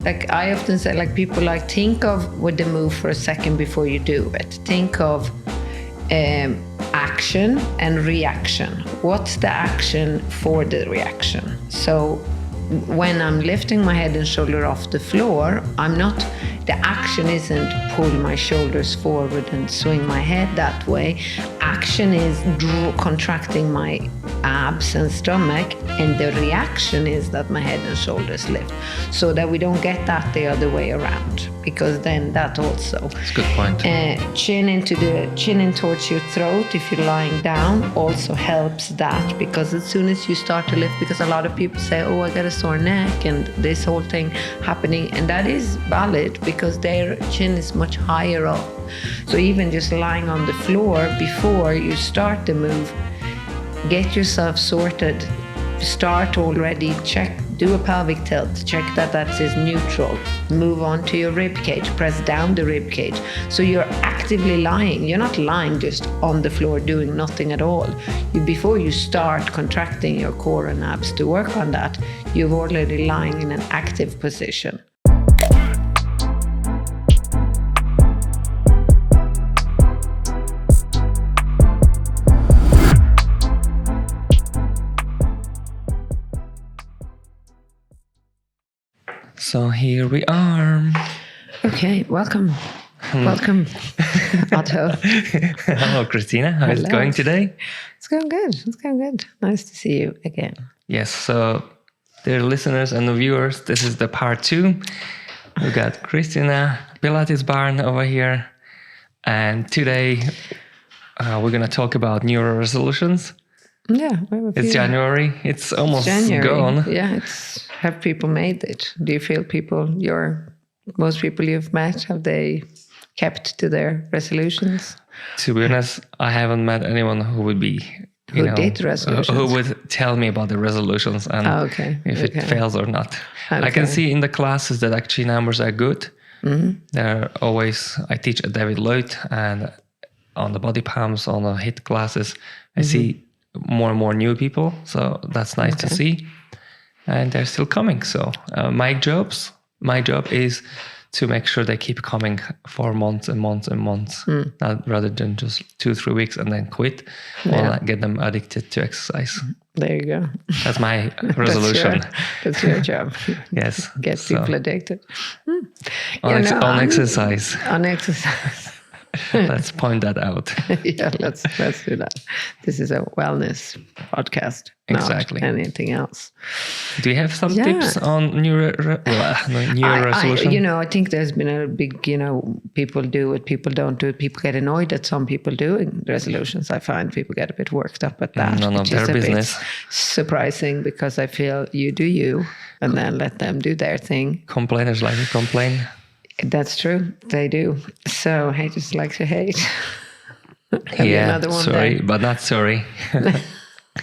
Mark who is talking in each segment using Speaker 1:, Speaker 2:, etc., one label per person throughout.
Speaker 1: Like I often say, like people like think of with the move for a second before you do it. Think of action and reaction. What's the action for the reaction? So when I'm lifting my head and shoulder off the floor, the action isn't pull my shoulders forward and swing my head that way. Action is contracting my abs and stomach, and the reaction is that my head and shoulders lift, so that we don't get that the other way around, because then that also.
Speaker 2: That's a good point.
Speaker 1: Chin in towards your throat if you're lying down also helps that, because as soon as you start to lift, because a lot of people say, oh, I got a sore neck and this whole thing happening, and that is valid because their chin is much higher up. So even just lying on the floor before you start the move, get yourself sorted. Start already, do a pelvic tilt, check that is neutral. Move on to your rib cage, press down the rib cage. So you're actively lying. You're not lying just on the floor doing nothing at all. Before you start contracting your core and abs to work on that, you're already lying in an active position.
Speaker 2: So here we are.
Speaker 1: Okay, welcome. Welcome, Otto.
Speaker 2: Hello, Kristina. How is it going today?
Speaker 1: It's going good. Nice to see you again.
Speaker 2: Yes, so dear listeners and viewers, this is the part 2. We got Kristina, Pilates barn over here. And today we're going to talk about New Year resolutions.
Speaker 1: Yeah.
Speaker 2: It's January. It's almost gone.
Speaker 1: Yeah, have people made it? Do you feel most people you've met, have they kept to their resolutions?
Speaker 2: To be honest, I haven't met anyone who would be,
Speaker 1: did resolutions?
Speaker 2: Who would tell me about the resolutions and if it fails or not. Okay. I can see in the classes that actually numbers are good. Mm-hmm. I teach at David Lloyd, and on the body pumps, on the HIIT classes, I see more and more new people. So that's nice to see. And they're still coming. So my job is to make sure they keep coming for months and months and months, rather than just 2-3 weeks and then quit or get them addicted to exercise.
Speaker 1: There you go.
Speaker 2: That's my resolution.
Speaker 1: That's your job.
Speaker 2: Yes.
Speaker 1: Get people addicted.
Speaker 2: On exercise.
Speaker 1: On exercise.
Speaker 2: Let's point that out.
Speaker 1: Yeah, let's do that. This is a wellness podcast,
Speaker 2: exactly.
Speaker 1: Not anything else.
Speaker 2: Do you have some tips on New Year resolution?
Speaker 1: I think there's been a big, people do it, people don't do it. People get annoyed at some people doing resolutions. I find people get a bit worked up at that.
Speaker 2: None of their business.
Speaker 1: Surprising, because I feel you do you, and then let them do their thing.
Speaker 2: Complainers like to complain.
Speaker 1: That's true. They do. So haters like to hate.
Speaker 2: Another one sorry, there? But not sorry.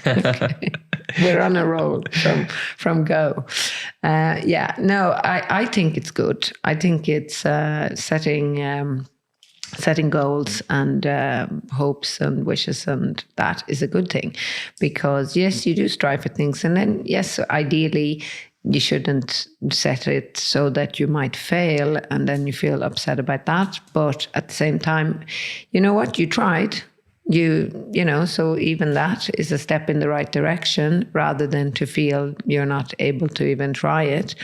Speaker 1: Okay. We're on a roll from go. I think it's good. I think it's setting goals and hopes and wishes, and that is a good thing, because yes, you do strive for things, and then yes, ideally you shouldn't set it so that you might fail and then you feel upset about that. But at the same time, you know what? You tried. So even that is a step in the right direction, rather than to feel you're not able to even try it.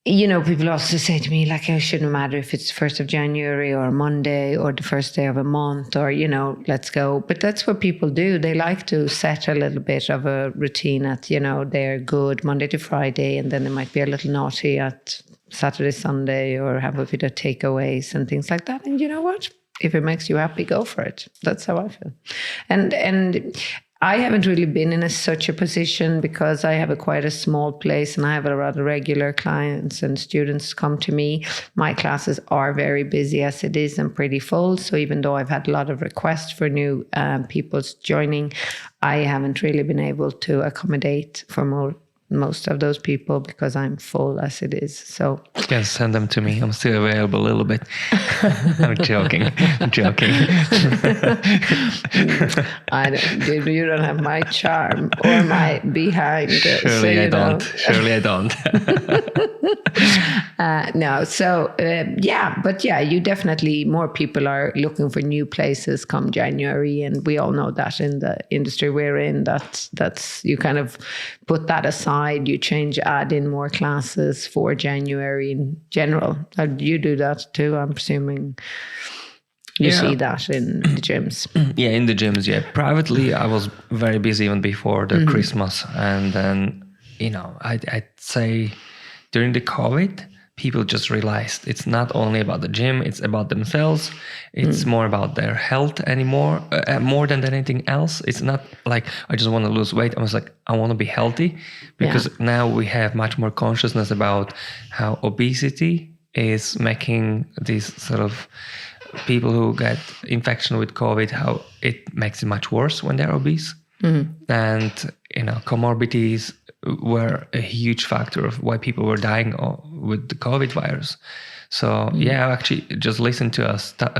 Speaker 1: People also say to me, like, it shouldn't matter if it's 1st of January or Monday or the first day of a month or, let's go. But that's what people do. They like to set a little bit of a routine at, they're good Monday to Friday, and then they might be a little naughty at Saturday, Sunday, or have a bit of takeaways and things like that. And you know what? If it makes you happy, go for it. That's how I feel. And I haven't really been in such a position, because I have quite a small place and I have a rather regular clients and students come to me. My classes are very busy as it is and pretty full. So even though I've had a lot of requests for new people joining, I haven't really been able to accommodate for more most of those people because I'm full as it is. So
Speaker 2: you can send them to me. I'm still available a little bit. I'm joking.
Speaker 1: You don't have my charm or my behind.
Speaker 2: Surely I don't.
Speaker 1: No. So but you definitely, more people are looking for new places come January, and we all know that in the industry we're in, that's you kind of put that aside, you add in more classes for January in general. You do that too, I'm presuming. You see that in the gyms.
Speaker 2: Yeah, in the gyms, yeah. Privately, I was very busy even before the Christmas. And then, I'd say during the COVID, people just realized it's not only about the gym, it's about themselves. It's more about their health anymore, more than anything else. It's not like, I just want to lose weight. I was like, I want to be healthy, because now we have much more consciousness about how obesity is making these sort of people who get infection with COVID, how it makes it much worse when they're obese. And, comorbidities were a huge factor of why people were dying with the COVID virus. So, I actually just listened to a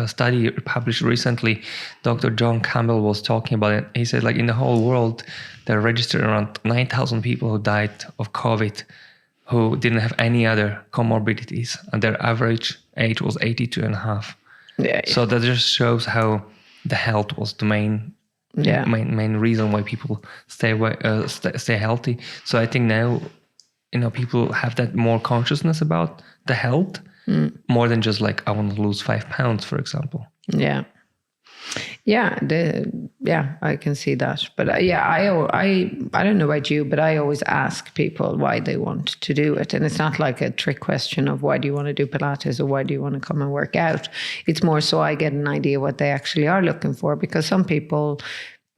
Speaker 2: study published recently. Dr. John Campbell was talking about it. He said, in the whole world, there are registered around 9,000 people who died of COVID who didn't have any other comorbidities. And their average age was 82 and a half.
Speaker 1: Yeah.
Speaker 2: So that just shows how the health was the main reason why people stay healthy. So I think now, people have that more consciousness about the health, more than just I want to lose 5 pounds, for example.
Speaker 1: Yeah. I can see that. But I don't know about you, but I always ask people why they want to do it. And it's not like a trick question of why do you want to do Pilates or why do you want to come and work out. It's more so I get an idea what they actually are looking for, because some people,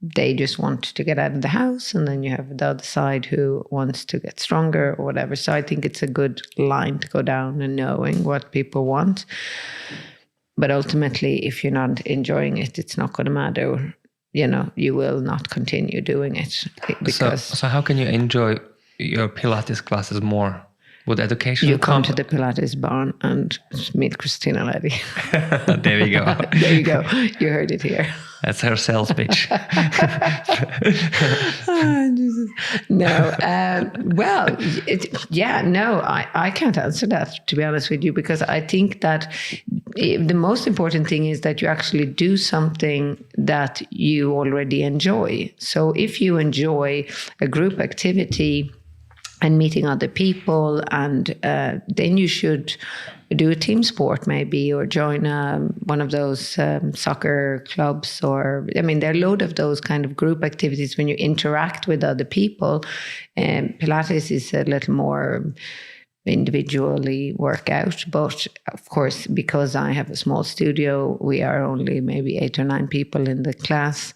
Speaker 1: they just want to get out of the house, and then you have the other side who wants to get stronger or whatever. So I think it's a good line to go down, and knowing what people want. But ultimately, if you're not enjoying it, it's not going to matter. You will not continue doing it. Because
Speaker 2: so how can you enjoy your Pilates classes more? With education?
Speaker 1: You come to the Pilates barn and meet Kristina Leddy.
Speaker 2: There you go.
Speaker 1: There you go. You heard it here.
Speaker 2: That's her sales pitch.
Speaker 1: Jesus. No. I can't answer that, to be honest with you, because I think that the most important thing is that you actually do something that you already enjoy. So if you enjoy a group activity and meeting other people, and then you should do a team sport maybe, or join one of those soccer clubs, or there are a load of those kind of group activities when you interact with other people. Pilates is a little more individually work out, but of course, because I have a small studio, we are only maybe 8 or 9 people in the class.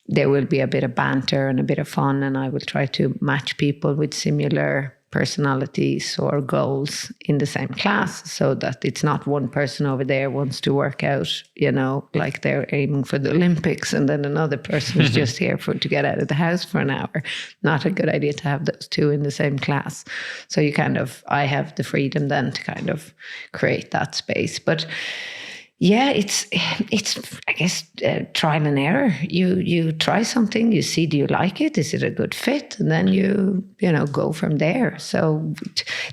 Speaker 1: There will be a bit of banter and a bit of fun, and I will try to match people with similar personalities or goals in the same class, so that it's not one person over there wants to work out, like they're aiming for the Olympics, and then another person is just here to get out of the house for an hour. Not a good idea to have those two in the same class. So I have the freedom then to kind of create that space. But yeah, it's I guess trial and error. You try something, you see, do you like it? Is it a good fit? And then you go from there. So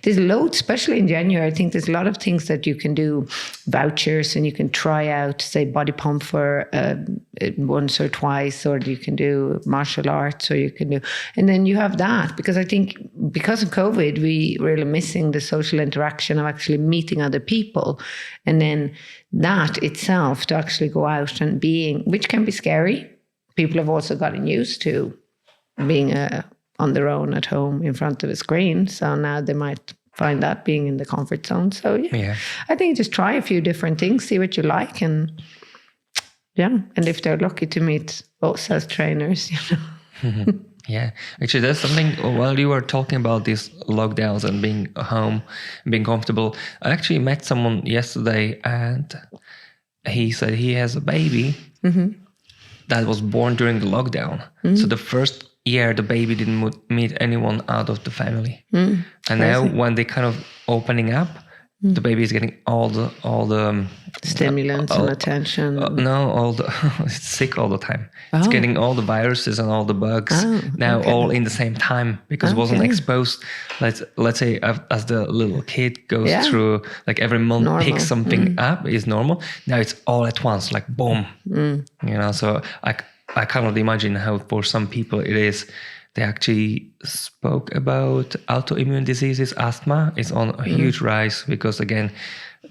Speaker 1: there's loads, especially in January. I think there's a lot of things that you can do, vouchers, and you can try out, say, body pump for once or twice, or you can do martial arts, or you can do, and then you have that. Because I think because of COVID, we really missing the social interaction of actually meeting other people, and then that itself, to actually go out and being, which can be scary. People have also gotten used to being on their own at home in front of a screen. So now they might find that being in the comfort zone. So yeah. I think just try a few different things, see what you like. And and if they're lucky to meet us as trainers,
Speaker 2: Yeah, actually, there's something, while you were talking about these lockdowns and being home, being comfortable, I actually met someone yesterday, and he said he has a baby that was born during the lockdown. So the first year the baby didn't meet anyone out of the family. And now when they kind of opening up, the baby is getting all the
Speaker 1: stimulants and attention.
Speaker 2: It's sick all the time. It's getting all the viruses and all the bugs all in the same time because it wasn't exposed. Let's say as the little kid goes through, like every month picks something up is normal. Now it's all at once, like boom. So I cannot imagine how for some people it is. They actually spoke about autoimmune diseases. Asthma is on a huge rise because, again,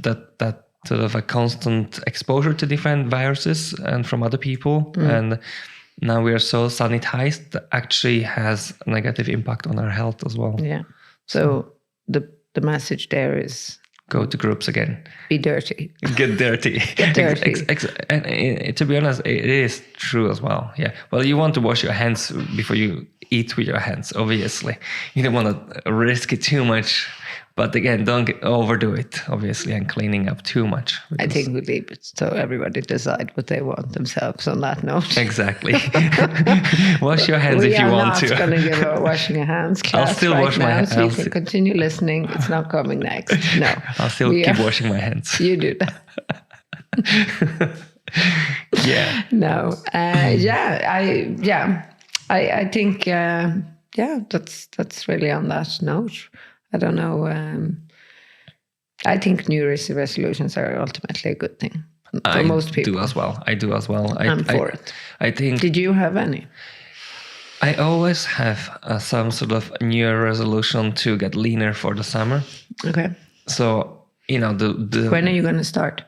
Speaker 2: that sort of a constant exposure to different viruses and from other people. And now we are so sanitized that actually has a negative impact on our health as well.
Speaker 1: Yeah. So the message there is...
Speaker 2: Go to groups again.
Speaker 1: Be dirty.
Speaker 2: Get dirty.
Speaker 1: Get dirty.
Speaker 2: And to be honest, it is true as well. Yeah. Well, you want to wash your hands before you eat with your hands, obviously. You don't want to risk it too much. But again, don't overdo it, obviously, and cleaning up too much.
Speaker 1: I think we leave it so everybody decide what they want themselves on that note.
Speaker 2: Exactly. Wash your hands if you want to.
Speaker 1: We are not going to give a washing your hands class.
Speaker 2: I'll still wash my hands.
Speaker 1: So you can continue listening. It's not coming next. No.
Speaker 2: I'll still keep washing my hands.
Speaker 1: You do that.
Speaker 2: Yeah.
Speaker 1: No. I think that's really on that note. I don't know. I think New Year's resolutions are ultimately a good thing for most people.
Speaker 2: I do as well.
Speaker 1: I'm for it.
Speaker 2: I think.
Speaker 1: Did you have any?
Speaker 2: I always have some sort of New Year resolution to get leaner for the summer.
Speaker 1: Okay.
Speaker 2: So the.
Speaker 1: When are you going to start?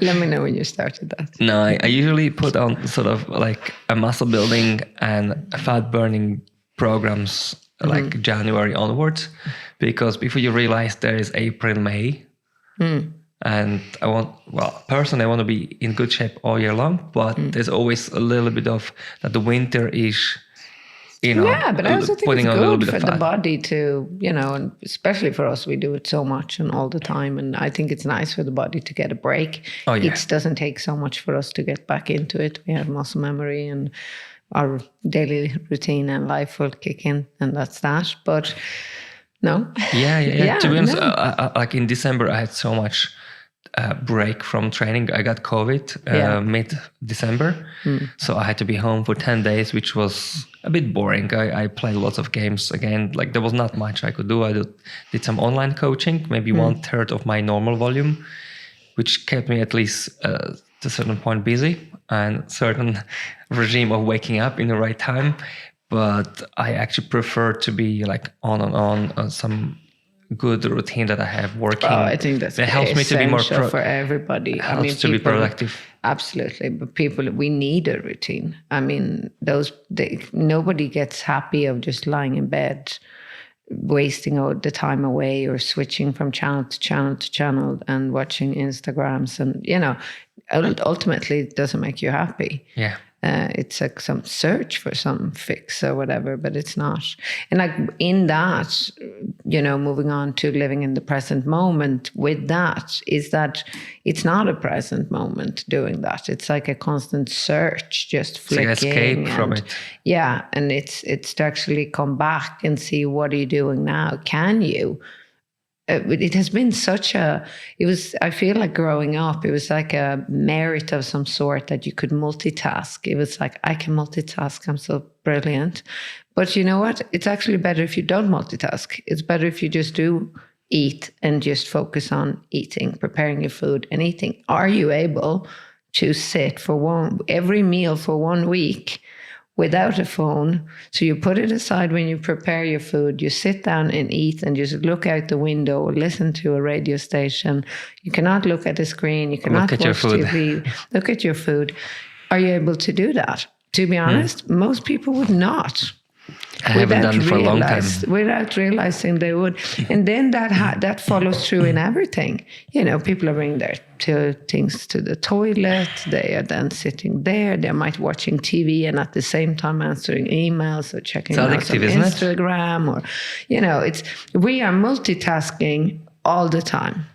Speaker 1: Let me know when you started that.
Speaker 2: No, I usually put on sort of like a muscle building and fat burning programs like January onwards, because before you realize there is April, May, and personally I want to be in good shape all year long, but there's always a little bit of that the winter is,
Speaker 1: but I also think it's good for the body to, and especially for us, we do it so much and all the time. And I think it's nice for the body to get a break. Oh, yeah. It doesn't take so much for us to get back into it. We have muscle memory and our daily routine and life will kick in, and that's that. But no.
Speaker 2: Yeah. To be honest, like in December, I had so much break from training. I got COVID mid-December. So I had to be home for 10 days, which was a bit boring. I played lots of games again. Like there was not much I could do. I did some online coaching, maybe 1/3 of my normal volume, which kept me at least to a certain point busy and certain regime of waking up in the right time. But I actually prefer to be like on some good routine that I have working.
Speaker 1: I think that helps me to be more for everybody.
Speaker 2: To be productive.
Speaker 1: Absolutely, but we need a routine. I mean, nobody gets happy of just lying in bed, wasting all the time away, or switching from channel to channel to channel and watching Instagrams, and ultimately it doesn't make you happy.
Speaker 2: Yeah.
Speaker 1: It's like some search for some fix or whatever, but it's not. And like in that, moving on to living in the present moment with that, is that it's not a present moment doing that. It's like a constant search, just flicking.
Speaker 2: Like escape from it.
Speaker 1: Yeah, and it's to actually come back and see, what are you doing now? Can you? It has been I feel like growing up, it was like a merit of some sort that you could multitask. It was like, I can multitask, I'm so brilliant. But you know what? It's actually better if you don't multitask. It's better if you just do eat and just focus on eating, preparing your food and eating. Are you able to sit for every meal for 1 week without a phone? So you put it aside when you prepare your food, you sit down and eat and just look out the window or listen to a radio station. You cannot look at a screen, you cannot watch TV, look at your food. Are you able to do that? To be honest, most people would not.
Speaker 2: I haven't done it for a long time.
Speaker 1: Without realizing they would. And then that follows through in everything. People are bringing their things to the toilet. They are then sitting there. They might watching TV and at the same time answering emails or checking out on Instagram. Or, we are multitasking all the time.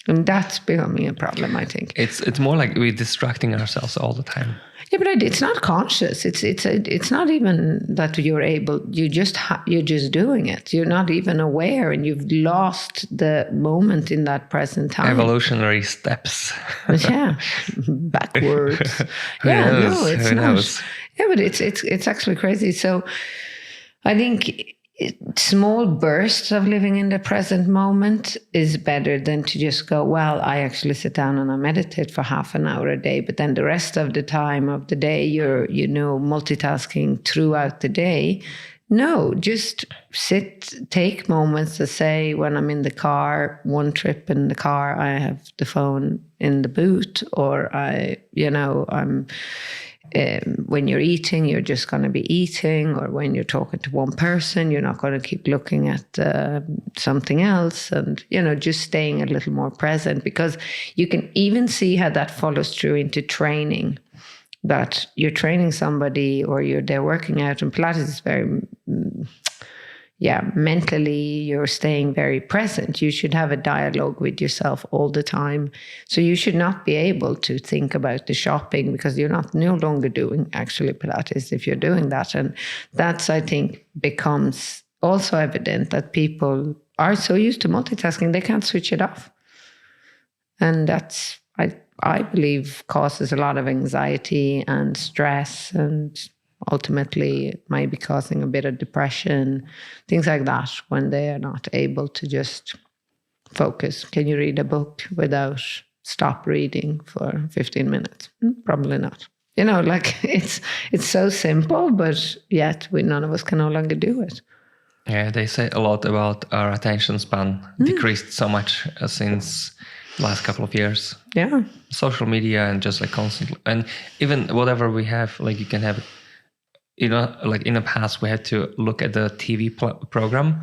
Speaker 1: And that's becoming a problem, I think.
Speaker 2: It's more like we're distracting ourselves all the time.
Speaker 1: Yeah, but it's not conscious. It's not even that you're just doing it. You're not even aware, and you've lost the moment in that present time.
Speaker 2: Evolutionary steps.
Speaker 1: Yeah, backwards.
Speaker 2: Who knows?
Speaker 1: No, it's
Speaker 2: Who
Speaker 1: not.
Speaker 2: knows?
Speaker 1: Yeah, but it's actually crazy. So, I think small bursts of living in the present moment is better than to just go, well, I actually sit down and I meditate for half an hour a day, but then the rest of the time of the day you're multitasking throughout the day. No, just take moments to say, when I'm in the car, one trip in the car, I have the phone in the boot, or I'm when you're eating, you're just going to be eating, or when you're talking to one person, you're not going to keep looking at something else, and just staying a little more present, because you can even see how that follows through into training. That you're training somebody, or they're working out, and Pilates is very mentally you're staying very present. You should have a dialogue with yourself all the time. So you should not be able to think about the shopping, because you're no longer doing actually Pilates if you're doing that. And that's, I think, becomes also evident that people are so used to multitasking, they can't switch it off. And that's, I believe, causes a lot of anxiety and stress, and ultimately it might be causing a bit of depression, things like that, when they are not able to just focus. Can you read a book without stop reading for 15 minutes? Probably not. It's so simple, but yet none of us can no longer do it.
Speaker 2: Yeah, they say a lot about our attention span decreased so much since last couple of years.
Speaker 1: Yeah.
Speaker 2: Social media and just constantly, and even whatever we have, you can have, in the past we had to look at the TV program,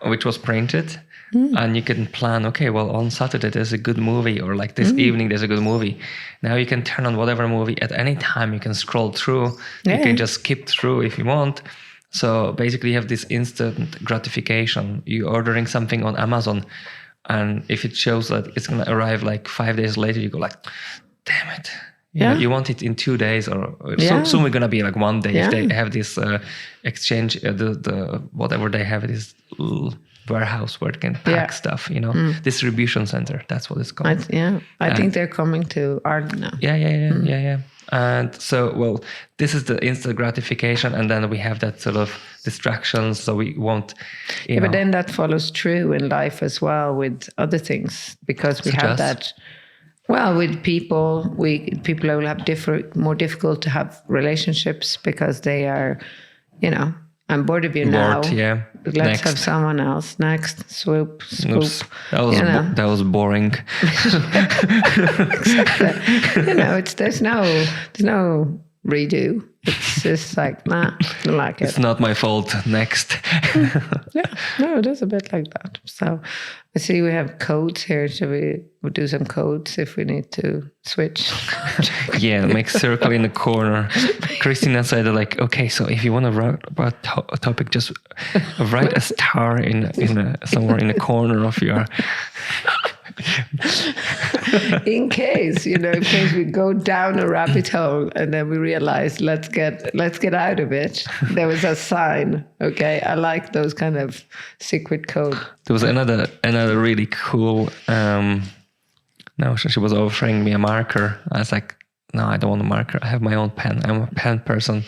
Speaker 2: which was printed, and you can plan, okay, well, on Saturday there's a good movie, or this evening there's a good movie. Now you can turn on whatever movie at any time. You can scroll through. Yeah. You can just skip through if you want. So basically you have this instant gratification. You're ordering something on Amazon, and if it shows that it's going to arrive 5 days later, you go damn it. You want it in 2 days, or soon we're going to be 1 day. If they have this exchange, the whatever they have, this warehouse where they can pack stuff, distribution center. That's what it's called.
Speaker 1: I think they're coming to Ireland now.
Speaker 2: Yeah. And so, this is the instant gratification, and then we have that sort of distractions, so we won't,
Speaker 1: but then that follows true in life as well with other things, because we have that. Well, with people, people will have more difficult to have relationships, because they are, I'm bored of you now.
Speaker 2: Yeah.
Speaker 1: Let's have someone else. Next, swoop, scoop.
Speaker 2: Oops. That was boring.
Speaker 1: Exactly. There's no redo. It's just nah, I don't like it.
Speaker 2: It's not my fault. Next.
Speaker 1: It is a bit like that. So I see we have codes here. Should we do some codes if we need to switch?
Speaker 2: Make circle in the corner. Kristina said okay, so if you want to write about a topic, just write a star in somewhere in the corner of your.
Speaker 1: In case we go down a rabbit hole and then we realize let's get out of it, there was a sign. Okay, I like those kind of secret code.
Speaker 2: There was another really cool. No, she was offering me a marker. I was like, no, I don't want a marker. I have my own pen. I'm a pen person.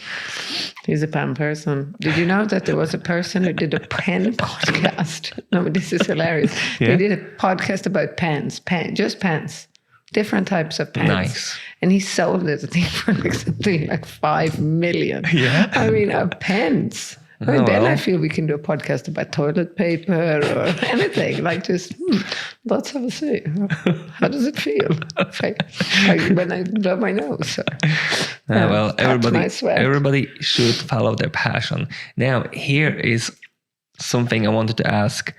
Speaker 1: He's a pen person. Did you know that there was a person who did a pen podcast? No, but this is hilarious. Yeah. They did a podcast about pens, just pens, different types of pens.
Speaker 2: Nice.
Speaker 1: And he sold it, I think, for something like 5 million.
Speaker 2: Yeah.
Speaker 1: I mean, pens. Then I feel we can do a podcast about toilet paper or anything. Let's have a see. How does it feel? When I blow my nose.
Speaker 2: Everybody should follow their passion. Now, here is something I wanted to ask.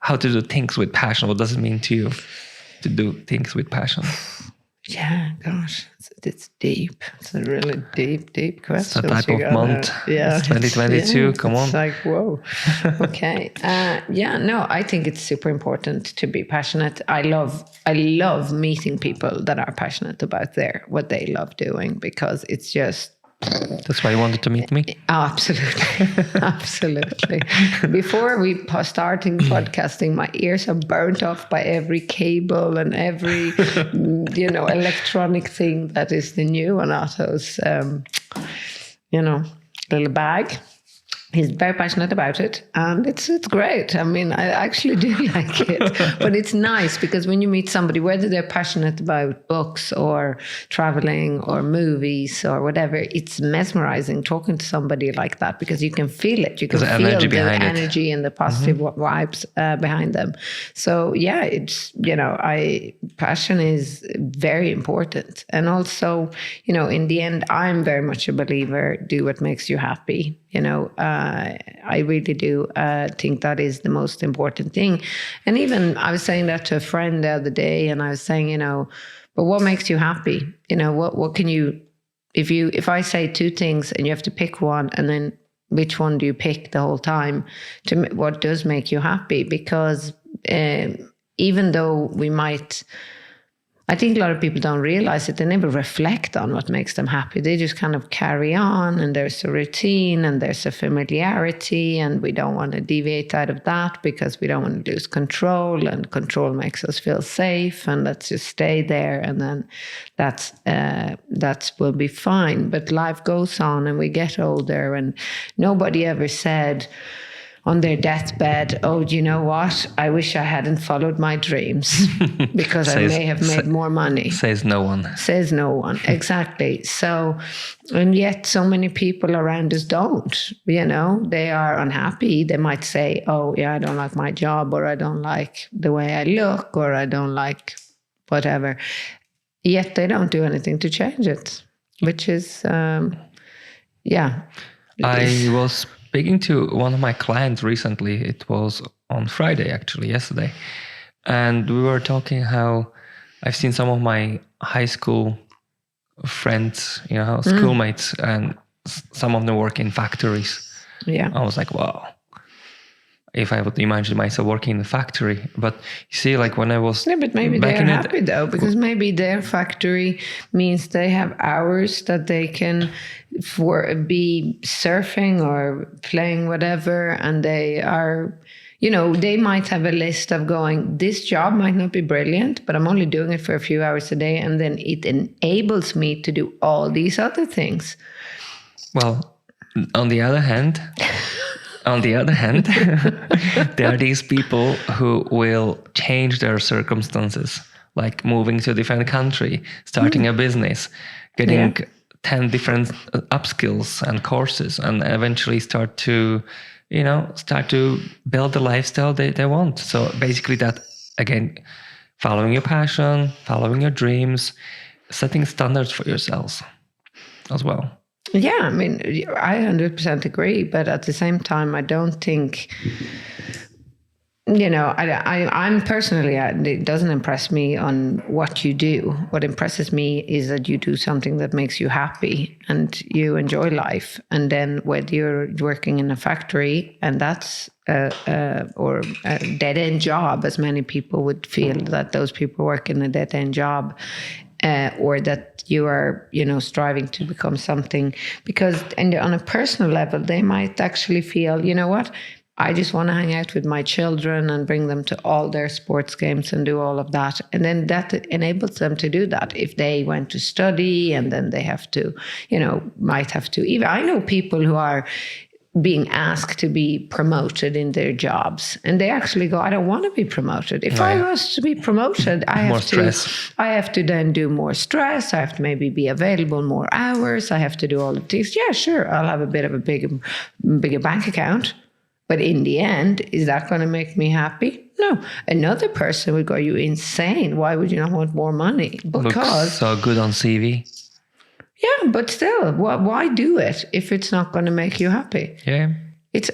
Speaker 2: How to do things with passion? What does it mean to you to do things with passion?
Speaker 1: Yeah, gosh, it's deep. It's a really deep question.
Speaker 2: It's the type of month.
Speaker 1: Yeah,
Speaker 2: it's 2022.
Speaker 1: Yeah,
Speaker 2: Come on.
Speaker 1: It's like, whoa. Okay. I think it's super important to be passionate. I love meeting people that are passionate about what they love doing, because it's just.
Speaker 2: That's why you wanted to meet me?
Speaker 1: Absolutely. Absolutely. Before we starting podcasting, my ears are burnt off by every cable and every, electronic thing that is the new on Otto's, little bag. He's very passionate about it, and it's great. I mean, I actually do like it. But it's nice because when you meet somebody, whether they're passionate about books or traveling or movies or whatever, it's mesmerizing talking to somebody like that, because you can feel it. You can feel the energy and the positive vibes behind them. So yeah, it's, passion is very important. And also, in the end, I'm very much a believer, do what makes you happy. I really do think that is the most important thing. And even I was saying that to a friend the other day, and I was saying, but what makes you happy? What can you, if I say two things and you have to pick one, and then which one do you pick the whole time? What does make you happy? Because even though I think a lot of people don't realize it. They never reflect on what makes them happy. They just kind of carry on, and there's a routine and there's a familiarity, and we don't want to deviate out of that because we don't want to lose control, and control makes us feel safe, and let's just stay there, and then that will be fine. But life goes on, and we get older, and nobody ever said on their deathbed, oh, do you know what? I wish I hadn't followed my dreams because I may have made more money.
Speaker 2: Says no one.
Speaker 1: Says no one. Exactly. So, and yet so many people around us don't, they are unhappy. They might say, oh yeah, I don't like my job, or I don't like the way I look, or I don't like whatever. Yet they don't do anything to change it, which is, yeah.
Speaker 2: I was speaking to one of my clients recently. It was on Friday, actually, yesterday. And we were talking how I've seen some of my high school friends, schoolmates, and some of them work in factories.
Speaker 1: Yeah.
Speaker 2: I was like, wow, if I would imagine myself working in a factory. But you see, like when I was...
Speaker 1: Yeah, but maybe they're happy though, because maybe their factory means they have hours that they can be surfing or playing whatever, and they are... they might have a list of going, this job might not be brilliant, but I'm only doing it for a few hours a day, and then it enables me to do all these other things.
Speaker 2: Well, on the other hand, there are these people who will change their circumstances, like moving to a different country, starting a business, getting 10 different upskills and courses, and eventually start to build the lifestyle they want. So basically that, again, following your passion, following your dreams, setting standards for yourselves as well.
Speaker 1: Yeah, I mean, I 100% agree. But at the same time, I don't think, I'm personally, it doesn't impress me on what you do. What impresses me is that you do something that makes you happy and you enjoy life. And then whether you're working in a factory, and that's or a dead-end job, as many people would feel that those people work in a dead-end job, or that you are, striving to become something, because on a personal level, they might actually feel, you know what, I just want to hang out with my children and bring them to all their sports games and do all of that. And then that enables them to do that. If they went to study and then they have to, might have to, even I know people who are being asked to be promoted in their jobs, and they actually go, I don't want to be promoted. If I was to be promoted, I have to then do more stress. I have to maybe be available more hours. I have to do all of these. Yeah, sure, I'll have a bit of a bigger bank account. But in the end, is that going to make me happy? No. Another person would go, are you insane? Why would you not want more money? Because
Speaker 2: looks so good on CV.
Speaker 1: Yeah, but still, why do it if it's not going to make you happy?
Speaker 2: Yeah.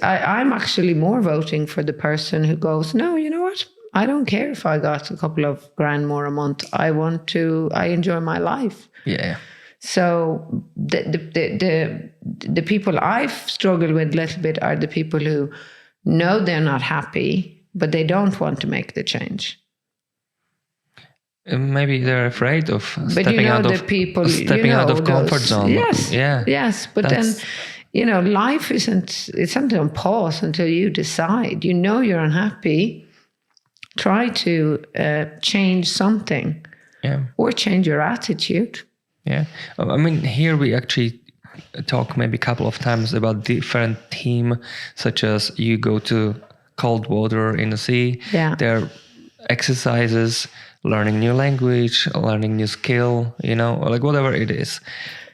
Speaker 1: I'm actually more voting for the person who goes, no, you know what? I don't care if I got a couple of grand more a month. I enjoy my life.
Speaker 2: Yeah.
Speaker 1: So the people I've struggled with a little bit are the people who know they're not happy, but they don't want to make the change.
Speaker 2: Maybe they're afraid of stepping out of comfort zone.
Speaker 1: Yes.
Speaker 2: Yeah.
Speaker 1: Yes. But then, life isn't on pause until you decide. You're unhappy. Try to change something.
Speaker 2: Yeah.
Speaker 1: Or change your attitude.
Speaker 2: Yeah. I mean, here we actually talk maybe a couple of times about different themes, such as you go to cold water in the sea.
Speaker 1: Yeah.
Speaker 2: There are exercises, learning new language, learning new skill, like whatever it is.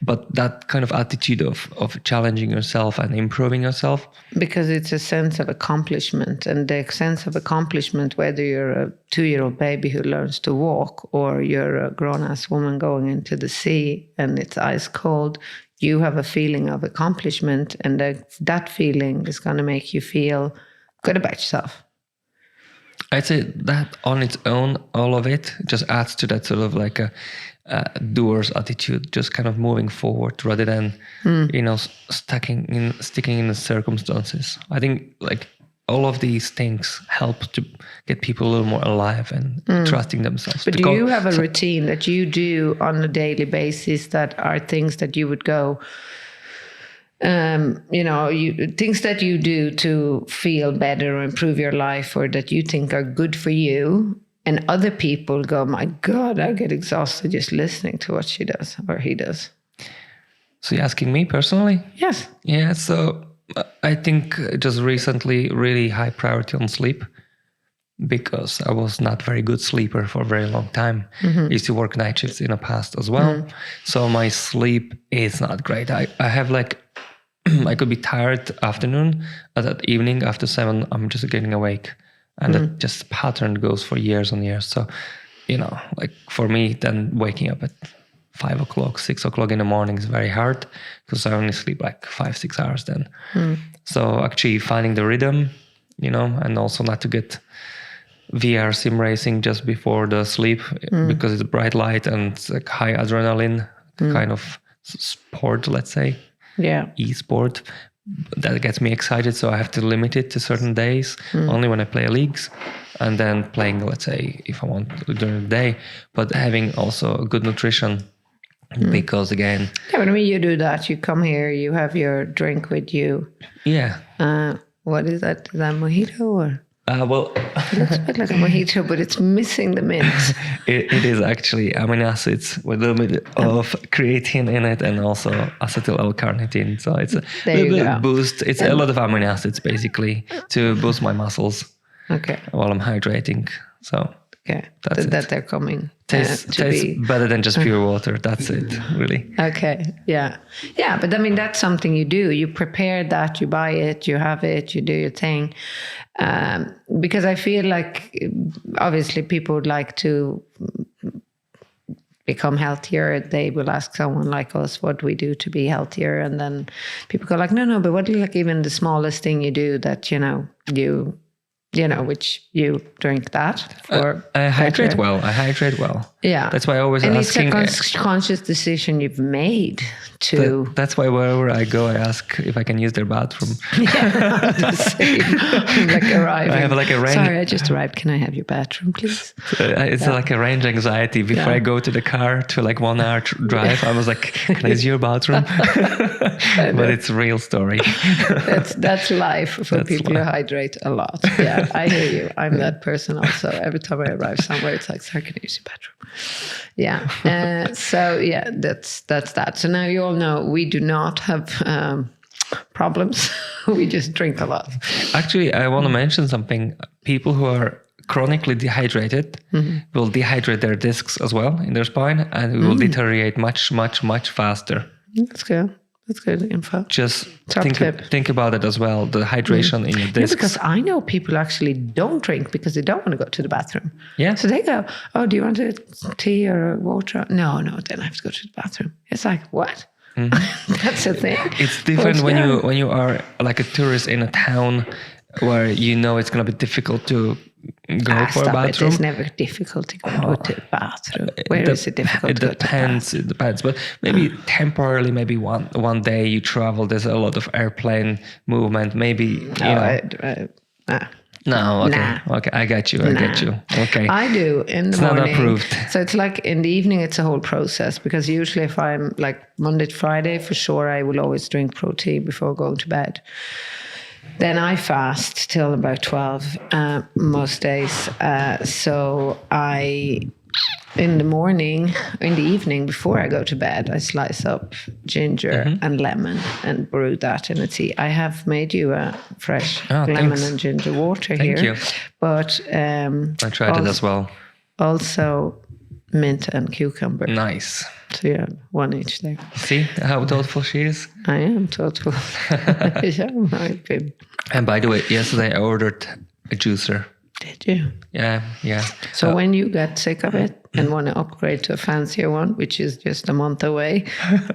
Speaker 2: But that kind of attitude of challenging yourself and improving yourself.
Speaker 1: Because it's a sense of accomplishment. And the sense of accomplishment, whether you're a 2-year-old baby who learns to walk or you're a grown-ass woman going into the sea and it's ice cold, you have a feeling of accomplishment. And that feeling is going to make you feel good about yourself.
Speaker 2: I'd say that on its own, all of it just adds to that sort of like a doer's attitude, just kind of moving forward rather than, sticking in the circumstances. I think like all of these things help to get people a little more alive and trusting themselves.
Speaker 1: But do you have a routine that you do on a daily basis that are things that you would go, things that you do to feel better or improve your life or that you think are good for you, and other people go, my God, I get exhausted just listening to what she does or he does?
Speaker 2: So you're asking me personally?
Speaker 1: Yes.
Speaker 2: Yeah, so I think just recently really high priority on sleep, because I was not very good sleeper for a very long time. I used to work night shifts in the past as well. So my sleep is not great. I have like, I could be tired afternoon, but that evening after 7, I'm just getting awake. And that just pattern goes for years and years. So, like for me, then waking up at 5 o'clock, 6 o'clock in the morning is very hard because I only sleep like 5-6 hours then. So actually finding the rhythm, and also not to get VR sim racing just before the sleep because it's bright light and it's like high adrenaline kind of sport, let's say.
Speaker 1: Yeah.
Speaker 2: E-sport. That gets me excited, so I have to limit it to certain days, only when I play leagues, and then playing, let's say, if I want during the day, but having also good nutrition, because again...
Speaker 1: Yeah, but when you do that, you come here, you have your drink with you.
Speaker 2: Yeah.
Speaker 1: What is that? Is that mojito or...
Speaker 2: Well,
Speaker 1: it looks a bit like a mojito, but it's missing the mint.
Speaker 2: It is actually amino acids with a little bit of creatine in it and also acetyl L-carnitine. So it's a little bit boost. It's a lot of amino acids basically to boost my muscles.
Speaker 1: Okay.
Speaker 2: While I'm hydrating. So
Speaker 1: okay,
Speaker 2: that
Speaker 1: they're coming.
Speaker 2: Tastes better than just pure water. That's it, really.
Speaker 1: Okay, yeah. Yeah, but I mean, that's something you do. You prepare that, you buy it, you have it, you do your thing. Because I feel like, obviously, people would like to become healthier. They will ask someone like us, what do we do to be healthier? And then people go like, no, but what, like even the smallest thing you do that, which you drink that for.
Speaker 2: I hydrate well.
Speaker 1: Yeah.
Speaker 2: That's why I always
Speaker 1: asking. And it's a conscious decision you've made to.
Speaker 2: That's why wherever I go, I ask if I can use their bathroom.
Speaker 1: Yeah, the same. I'm like arriving.
Speaker 2: I have like a range.
Speaker 1: Sorry, I just arrived. Can I have your bathroom, please?
Speaker 2: It's like a range anxiety. Before I go to the car to like 1 hour drive, I was like, can I use your bathroom? But it's a real story.
Speaker 1: That's life for people who hydrate a lot. Yeah. I hear you. I'm that person also. Every time I arrive somewhere, it's like, sorry, can I use your bathroom? Yeah. So yeah, that's that. So now you all know we do not have problems. We just drink a lot.
Speaker 2: Actually, I want to mention something. People who are chronically dehydrated will dehydrate their discs as well in their spine, and it will deteriorate much, much, much faster.
Speaker 1: That's good. That's good info.
Speaker 2: Just think about it as well, the hydration in your discs.
Speaker 1: Yeah, because I know people actually don't drink because they don't want to go to the bathroom.
Speaker 2: Yeah.
Speaker 1: So they go, oh, do you want a tea or a water? No, then I have to go to the bathroom. It's like, what? That's a thing.
Speaker 2: It's different when you are like a tourist in a town where it's going to be difficult to go for a bathroom.
Speaker 1: It's never difficult to go to the bathroom. Where is it difficult to go to the bathroom?
Speaker 2: It depends. But maybe temporarily, maybe one day you travel, there's a lot of airplane movement. Maybe, you know. No, okay.
Speaker 1: Nah.
Speaker 2: Okay, I get you. Okay.
Speaker 1: I do in the morning.
Speaker 2: It's not approved.
Speaker 1: So it's like in the evening, it's a whole process, because usually if I'm like Monday to Friday, for sure, I will always drink protein before going to bed. Then I fast till about 12 most days. So in the evening before I go to bed, I slice up ginger and lemon and brew that in a tea. I have made you a fresh lemon and ginger water here.
Speaker 2: Thank you.
Speaker 1: But
Speaker 2: I tried it as well.
Speaker 1: Also mint and cucumber.
Speaker 2: Nice.
Speaker 1: So yeah, one each there.
Speaker 2: See how thoughtful she is?
Speaker 1: I am thoughtful. Yeah, I've been.
Speaker 2: And by the way, yesterday I ordered a juicer.
Speaker 1: Did you?
Speaker 2: Yeah.
Speaker 1: So when you get sick of it and want to upgrade to a fancier one, which is just a month away,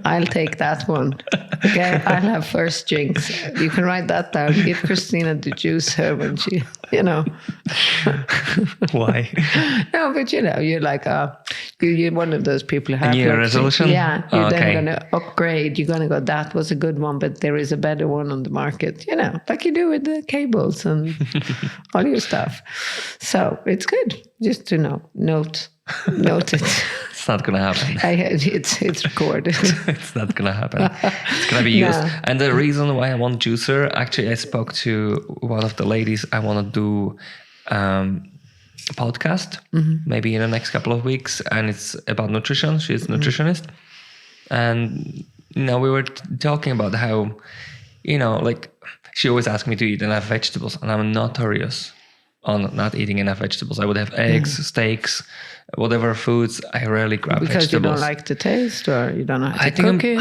Speaker 1: I'll take that one. Okay, I'll have first drinks. You can write that down. Give Kristina the juicer when she, you know.
Speaker 2: Why?
Speaker 1: No, but you know, you're like, you're one of those people who have
Speaker 2: a New Year resolution?
Speaker 1: Yeah, you're then going to upgrade. You're going to go, that was a good one, but there is a better one on the market. You know, like you do with the cables and all your stuff. So it's good just to note it.
Speaker 2: It's not going to happen.
Speaker 1: It's recorded.
Speaker 2: It's not going to happen. It's going to be used. No. And the reason why I want juicer, actually, I spoke to one of the ladies. I want to do a podcast, maybe in the next couple of weeks. And it's about nutrition. She's a nutritionist. And, you know, we were talking about how, you know, like she always asks me to eat enough vegetables. And I'm notorious on not eating enough vegetables. I would have eggs, steaks, whatever foods. I rarely grab
Speaker 1: because
Speaker 2: vegetables.
Speaker 1: You don't like the taste, or you don't know how to cook it?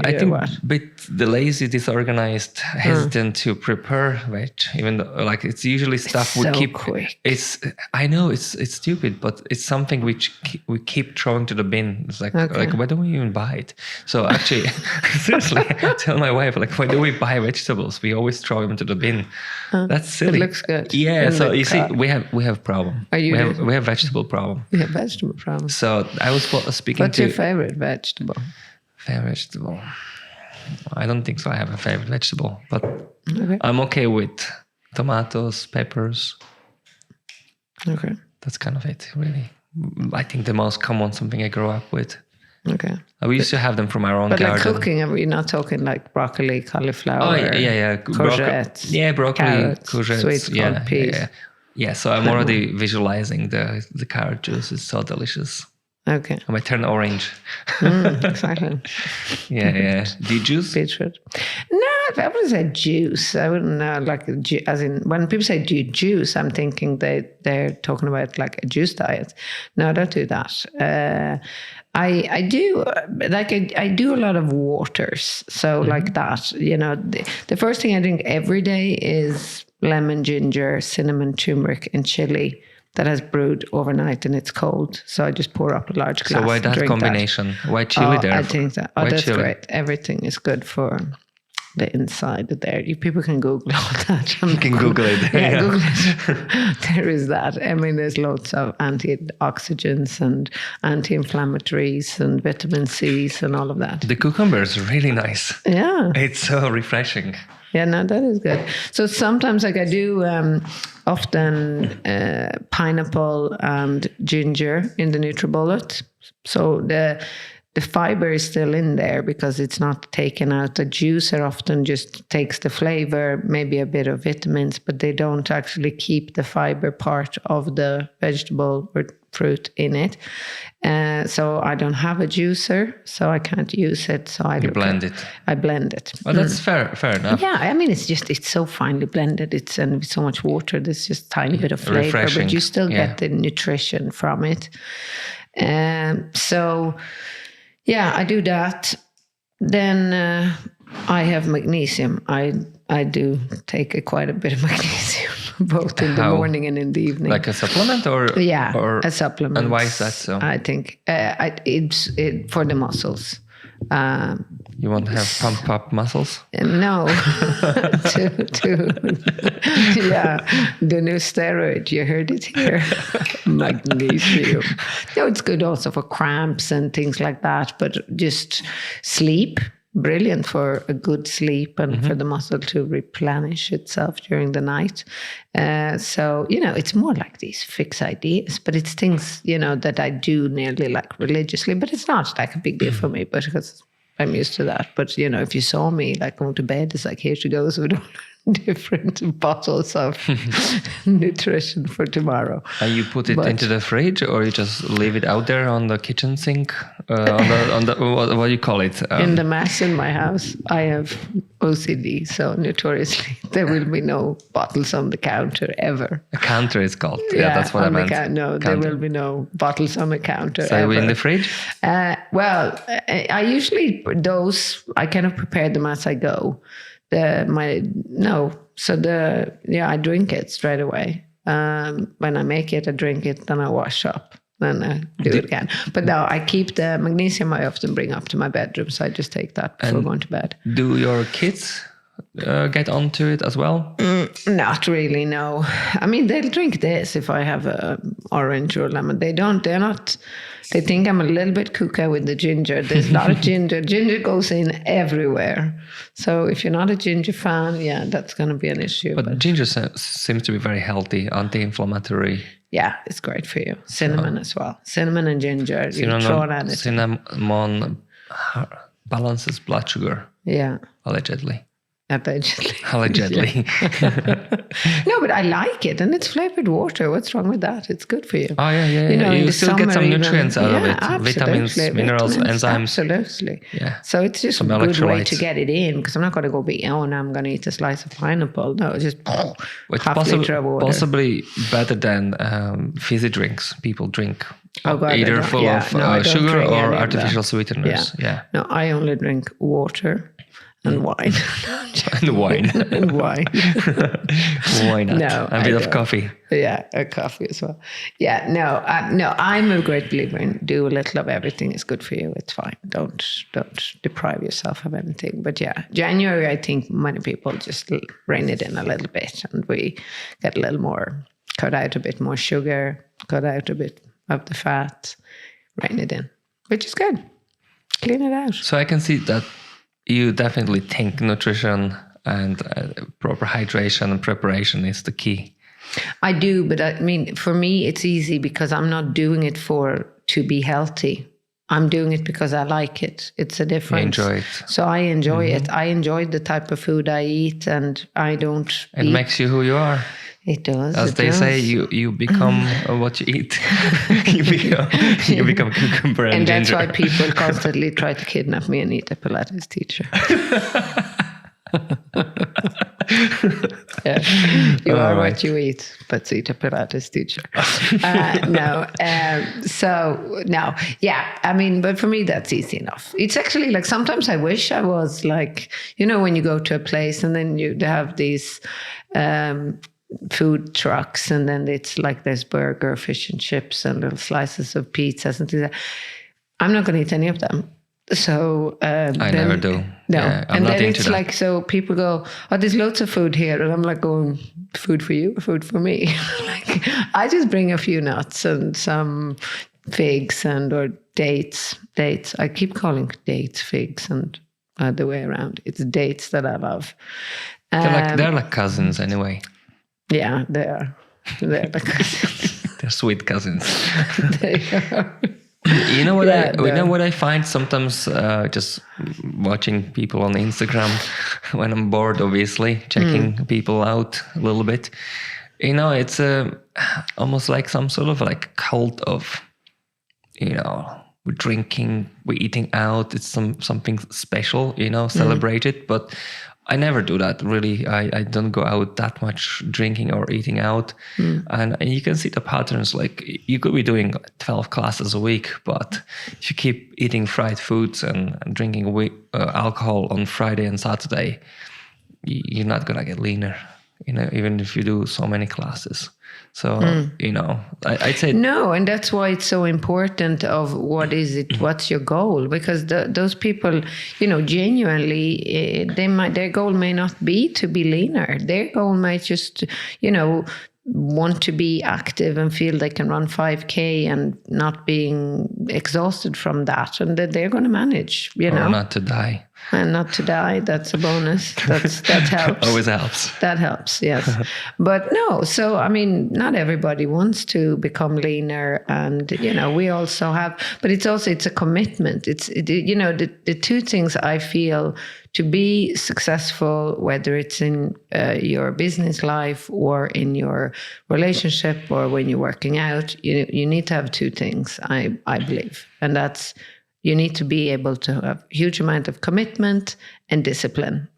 Speaker 2: I think a bit the lazy, disorganized, hesitant to prepare veg. Even though, like, it's usually stuff we keep.
Speaker 1: Quick.
Speaker 2: I know it's stupid, but it's something which we keep throwing to the bin. It's like why don't we even buy it? So actually, seriously, I tell my wife, like, why do we buy vegetables? We always throw them to the bin. That's silly.
Speaker 1: It looks good.
Speaker 2: Yeah. So you see, we have problem. We have vegetable problem.
Speaker 1: Yeah, vegetable problem.
Speaker 2: So I was speaking
Speaker 1: What's your favorite vegetable?
Speaker 2: Favorite vegetable? I don't think so. I have a favorite vegetable, but I'm okay with tomatoes, peppers.
Speaker 1: Okay.
Speaker 2: That's kind of it, really. I think the most common, something I grew up with.
Speaker 1: Okay.
Speaker 2: We used to have them from our own garden.
Speaker 1: But like cooking, are you not talking like broccoli, cauliflower?
Speaker 2: Oh, yeah.
Speaker 1: Courgettes.
Speaker 2: Broccoli,
Speaker 1: carrots,
Speaker 2: courgettes.
Speaker 1: Sweet peas.
Speaker 2: Yeah, so I'm already visualizing the carrot juice. It's so delicious.
Speaker 1: Okay.
Speaker 2: I might turn orange.
Speaker 1: Exactly.
Speaker 2: Yeah. Do you juice?
Speaker 1: Beetroot. No, I wouldn't say juice. I wouldn't know, like, as in, when people say do you juice, I'm thinking they're talking about like a juice diet. No, I don't do that. I do, like, I do a lot of waters. So like that, you know, the first thing I drink every day is lemon, ginger, cinnamon, turmeric, and chili that has brewed overnight and it's cold. So I just pour up a large glass.
Speaker 2: So why that combination? Why chili there?
Speaker 1: I think that. That's chili? Great. Everything is good for the inside there. People can Google all that.
Speaker 2: You can Google it.
Speaker 1: Yeah, Google it. There is that. I mean, there's lots of antioxidants and anti-inflammatories and vitamin C's and all of that.
Speaker 2: The cucumber is really nice.
Speaker 1: Yeah.
Speaker 2: It's so refreshing.
Speaker 1: Yeah, no, that is good. So sometimes, like, I do often pineapple and ginger in the NutriBullet. So the fiber is still in there because it's not taken out. The juicer often just takes the flavor, maybe a bit of vitamins, but they don't actually keep the fiber part of the vegetable or fruit in it. So I don't have a juicer, so I can't use it. So I
Speaker 2: blend it.
Speaker 1: I blend it.
Speaker 2: Well, that's fair enough.
Speaker 1: Yeah, I mean, it's so finely blended. And with so much water, there's just a tiny bit of flavor,
Speaker 2: refreshing.
Speaker 1: But you still get the nutrition from it. So yeah, I do that. Then I have magnesium. I do take quite a bit of magnesium, both in the morning and in the evening.
Speaker 2: Like a supplement, or
Speaker 1: a supplement.
Speaker 2: And why is that so?
Speaker 1: I think it's for the muscles.
Speaker 2: You want to have pump up muscles?
Speaker 1: No. Yeah, the new steroid. You heard it here. Magnesium. No, it's good also for cramps and things like that. But just sleep. Brilliant for a good sleep and for the muscle to replenish itself during the night. So, it's more like these fixed ideas, but it's things, that I do nearly like religiously, but it's not like a big deal for me, but because I'm used to that. But, if you saw me like going to bed, it's like, here she goes with all different bottles of nutrition for tomorrow.
Speaker 2: And you put it into the fridge, or you just leave it out there on the kitchen sink, on the what do you call it?
Speaker 1: In the mess in my house, I have OCD, so notoriously there will be no bottles on the counter ever.
Speaker 2: A counter is called. Yeah, that's what I meant.
Speaker 1: There will be no bottles on the counter.
Speaker 2: So ever. In the fridge?
Speaker 1: Well, I usually I kind of prepare them as I go. I drink it straight away. When I make it, I drink it, then I wash up, then I do it again. But no, I keep the magnesium. I often bring up to my bedroom, so I just take that before going to bed.
Speaker 2: Do your kids get onto it as well?
Speaker 1: Not really, no. I mean, they'll drink this if I have a orange or lemon. They're not. They think I'm a little bit cuckoo with the ginger. There's a lot of ginger. Ginger goes in everywhere. So if you're not a ginger fan, that's going to be an issue.
Speaker 2: But ginger seems to be very healthy, anti-inflammatory.
Speaker 1: Yeah, it's great for you. Cinnamon as well. Cinnamon and ginger.
Speaker 2: Cinnamon balances blood sugar.
Speaker 1: Yeah.
Speaker 2: Allegedly.
Speaker 1: Allegedly. No, but I like it, and it's flavored water. What's wrong with that? It's good for you.
Speaker 2: Oh yeah. You still get some nutrients out of it.
Speaker 1: Absolutely.
Speaker 2: Vitamins, minerals, enzymes.
Speaker 1: Absolutely.
Speaker 2: Yeah.
Speaker 1: So it's just a good way to get it in, because I'm not going to go now I'm going to eat a slice of pineapple. No, it's just half liter of water.
Speaker 2: Possibly better than fizzy drinks people drink. Either full of sugar or artificial sweeteners. Yeah.
Speaker 1: No, I only drink water. And wine.
Speaker 2: And wine.
Speaker 1: And wine.
Speaker 2: Why not?
Speaker 1: No,
Speaker 2: a bit of coffee.
Speaker 1: Yeah, a coffee as well. Yeah, no, I'm a great believer in do a little of everything is good for you. It's fine. Don't deprive yourself of anything. But yeah, January, I think many people just rein it in a little bit, and we get a little more, cut out a bit more sugar, cut out a bit of the fat, rein it in, which is good. Clean it out.
Speaker 2: So I can see that you definitely think nutrition and proper hydration and preparation is the key.
Speaker 1: I do, but I mean, for me, it's easy because I'm not doing it to be healthy. I'm doing it because I like it. It's a difference.
Speaker 2: You enjoy it.
Speaker 1: So I enjoy it. I enjoy the type of food I eat, and I don't.
Speaker 2: It makes you who you are.
Speaker 1: It does.
Speaker 2: As they say, you become what you eat. you become cucumber and ginger.
Speaker 1: And that's why people constantly try to kidnap me and eat a Pilates teacher. You are what you eat, but eat a Pilates teacher. I mean, but for me, that's easy enough. It's actually like sometimes I wish I was like, when you go to a place and then you have these food trucks, and then it's like there's burger, fish and chips, and little slices of pizzas and things like that. I'm not going to eat any of them. So
Speaker 2: I never do.
Speaker 1: No,
Speaker 2: yeah,
Speaker 1: and then it's that. Like, so people go, "Oh, there's loads of food here," and I'm like going, "Food for you, food for me." Like, I just bring a few nuts and some figs or dates. Dates. I keep calling dates figs, and the way around. It's dates that I love.
Speaker 2: They're like cousins anyway.
Speaker 1: Yeah, they are. They're like cousins.
Speaker 2: They're sweet cousins.
Speaker 1: They are.
Speaker 2: You know what I find sometimes just watching people on Instagram when I'm bored, obviously checking people out a little bit. It's almost like some sort of like cult of, we're drinking, we're eating out. It's something special, celebrate it. But I never do that, really. I don't go out that much drinking or eating out. And you can see the patterns. Like, you could be doing 12 classes a week, but if you keep eating fried foods and drinking alcohol on Friday and Saturday, you're not going to get leaner. even if you do so many classes. So, I'd say...
Speaker 1: No, and that's why it's so important of what's your goal? Because those people, genuinely, their goal may not be to be leaner. Their goal might just, want to be active and feel they can run 5K and not being exhausted from that. And that they're going to manage,
Speaker 2: Or not to die.
Speaker 1: And not to die, that's a bonus. That helps.
Speaker 2: Always helps.
Speaker 1: That helps, yes. But no, so, not everybody wants to become leaner. And, we also have, but it's a commitment. The two things I feel to be successful, whether it's in your business life or in your relationship or when you're working out, you need to have two things, I believe. And that's, you need to be able to have a huge amount of commitment and discipline.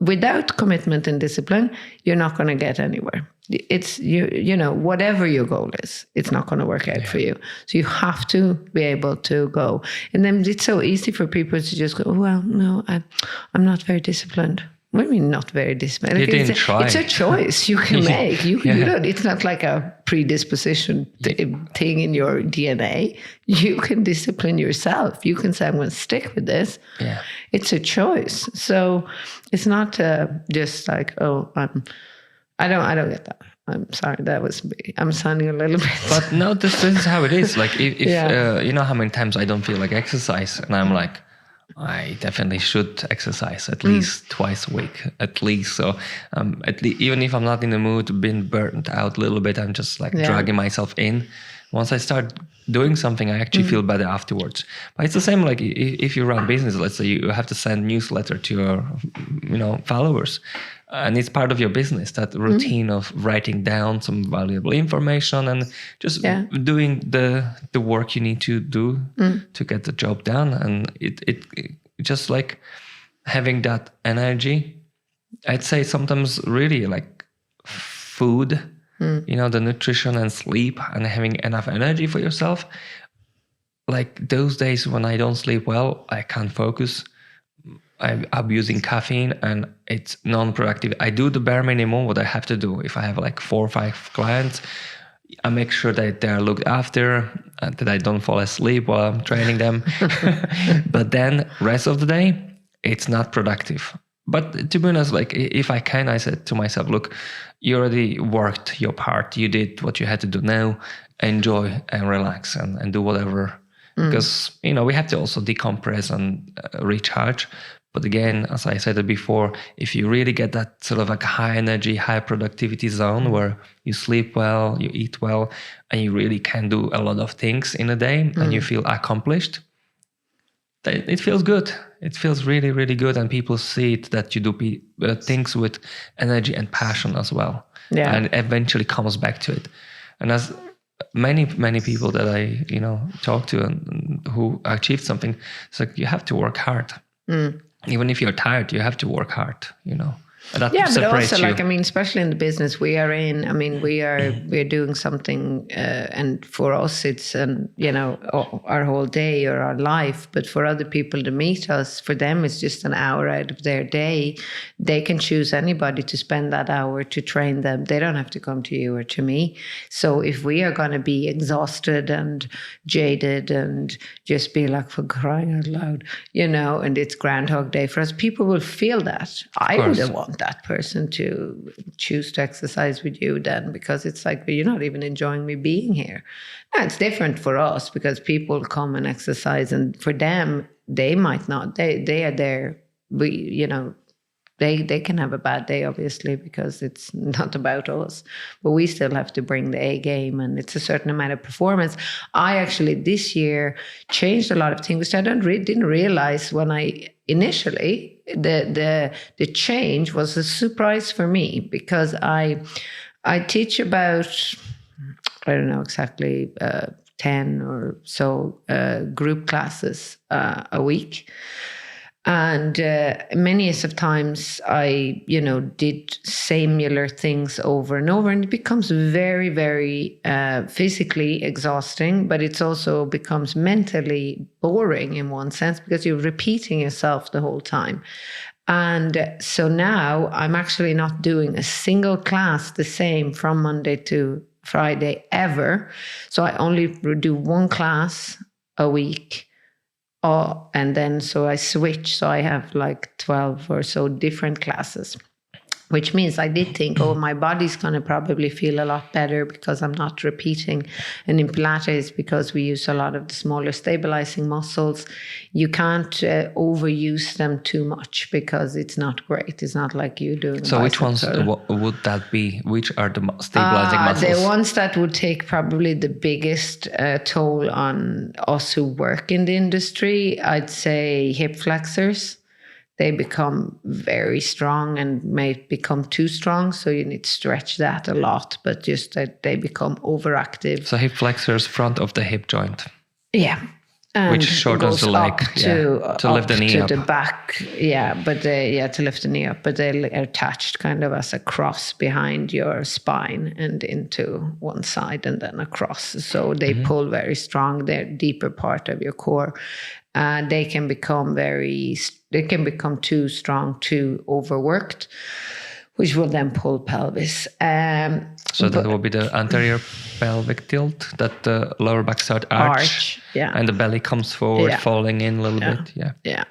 Speaker 1: Without commitment and discipline, you're not going to get anywhere. It's, whatever your goal is, it's not going to work out for you. So you have to be able to go. And then it's so easy for people to just go, well, no, I'm not very disciplined. What do you mean not very disciplined?
Speaker 2: You didn't try.
Speaker 1: It's a choice you can make. You don't. It's not like a predisposition thing in your DNA. You can discipline yourself. You can say, I'm going to stick with this.
Speaker 2: Yeah.
Speaker 1: It's a choice. So it's not just like, I don't get that. I'm sorry, I'm sounding a little bit.
Speaker 2: But no, this is how it is. Like if you know how many times I don't feel like exercise, and I'm like, I definitely should exercise at least twice a week, at least. So even if I'm not in the mood, been burnt out a little bit, I'm just like dragging myself in. Once I start doing something, I actually feel better afterwards. But it's the same like if you run business, let's say you have to send newsletter to your followers. And it's part of your business, that routine of writing down some valuable information and just doing the work you need to do to get the job done. And it just like having that energy. I'd say sometimes really like food, the nutrition and sleep and having enough energy for yourself. Like those days when I don't sleep well, I can't focus. I'm abusing caffeine and it's non-productive. I do the bare minimum what I have to do. If I have like 4 or 5 clients, I make sure that they're looked after and that I don't fall asleep while I'm training them. But then rest of the day, it's not productive. But to be honest, like if I can, I said to myself, look, you already worked your part. You did what you had to do. Now enjoy and relax and do whatever. Because, we have to also decompress and recharge. But again, as I said before, if you really get that sort of like high energy, high productivity zone where you sleep well, you eat well, and you really can do a lot of things in a day and you feel accomplished, it feels good. It feels really, really good. And people see it that you do things with energy and passion as well. Yeah. And it eventually comes back to it. And as many people that I, talk to and who achieved something, it's like you have to work hard. Even if you're tired, you have to work hard, That
Speaker 1: but also you. Especially in the business we are in, we're doing something, and for us it's, our whole day or our life. But for other people to meet us, for them it's just an hour out of their day. They can choose anybody to spend that hour to train them. They don't have to come to you or to me. So if we are going to be exhausted and jaded and just be like, for crying out loud, and it's Groundhog Day for us, people will feel that. I wouldn't want that person to choose to exercise with you then, because it's like, well, you're not even enjoying me being here. Now, it's different for us because people come and exercise, and for them, they might not. They are there. They can have a bad day, obviously, because it's not about us. But we still have to bring the A game, and it's a certain amount of performance. I actually this year changed a lot of things, which I didn't realize when I initially. The change was a surprise for me, because I teach about, I don't know exactly, 10 or so group classes a week. And many of times I, did similar things over and over, and it becomes very, very physically exhausting, but it's also becomes mentally boring in one sense, because you're repeating yourself the whole time. And so now I'm actually not doing a single class the same from Monday to Friday ever. So I only do one class a week. And then so I switch. So I have like 12 or so different classes, which means I did think, my body's going to probably feel a lot better because I'm not repeating. And in Pilates, because we use a lot of the smaller stabilizing muscles, you can't overuse them too much because it's not great. It's not like you doing.
Speaker 2: So which ones would that be? Which are the stabilizing muscles?
Speaker 1: The ones that would take probably the biggest toll on us who work in the industry, I'd say hip flexors. They become very strong and may become too strong. So you need to stretch that a lot, but just that they become overactive.
Speaker 2: So hip flexors, front of the hip joint.
Speaker 1: Yeah. And
Speaker 2: which shortens the leg
Speaker 1: to
Speaker 2: lift the knee up.
Speaker 1: To the back. Yeah, but to lift the knee up. But they're attached kind of as a cross behind your spine and into one side and then across. So they pull very strong. They're deeper part of your core. They can become too strong, too overworked, which will then pull pelvis.
Speaker 2: So that will be the anterior pelvic tilt, that the lower back side arch, and the belly comes forward, falling in a little bit. Yeah.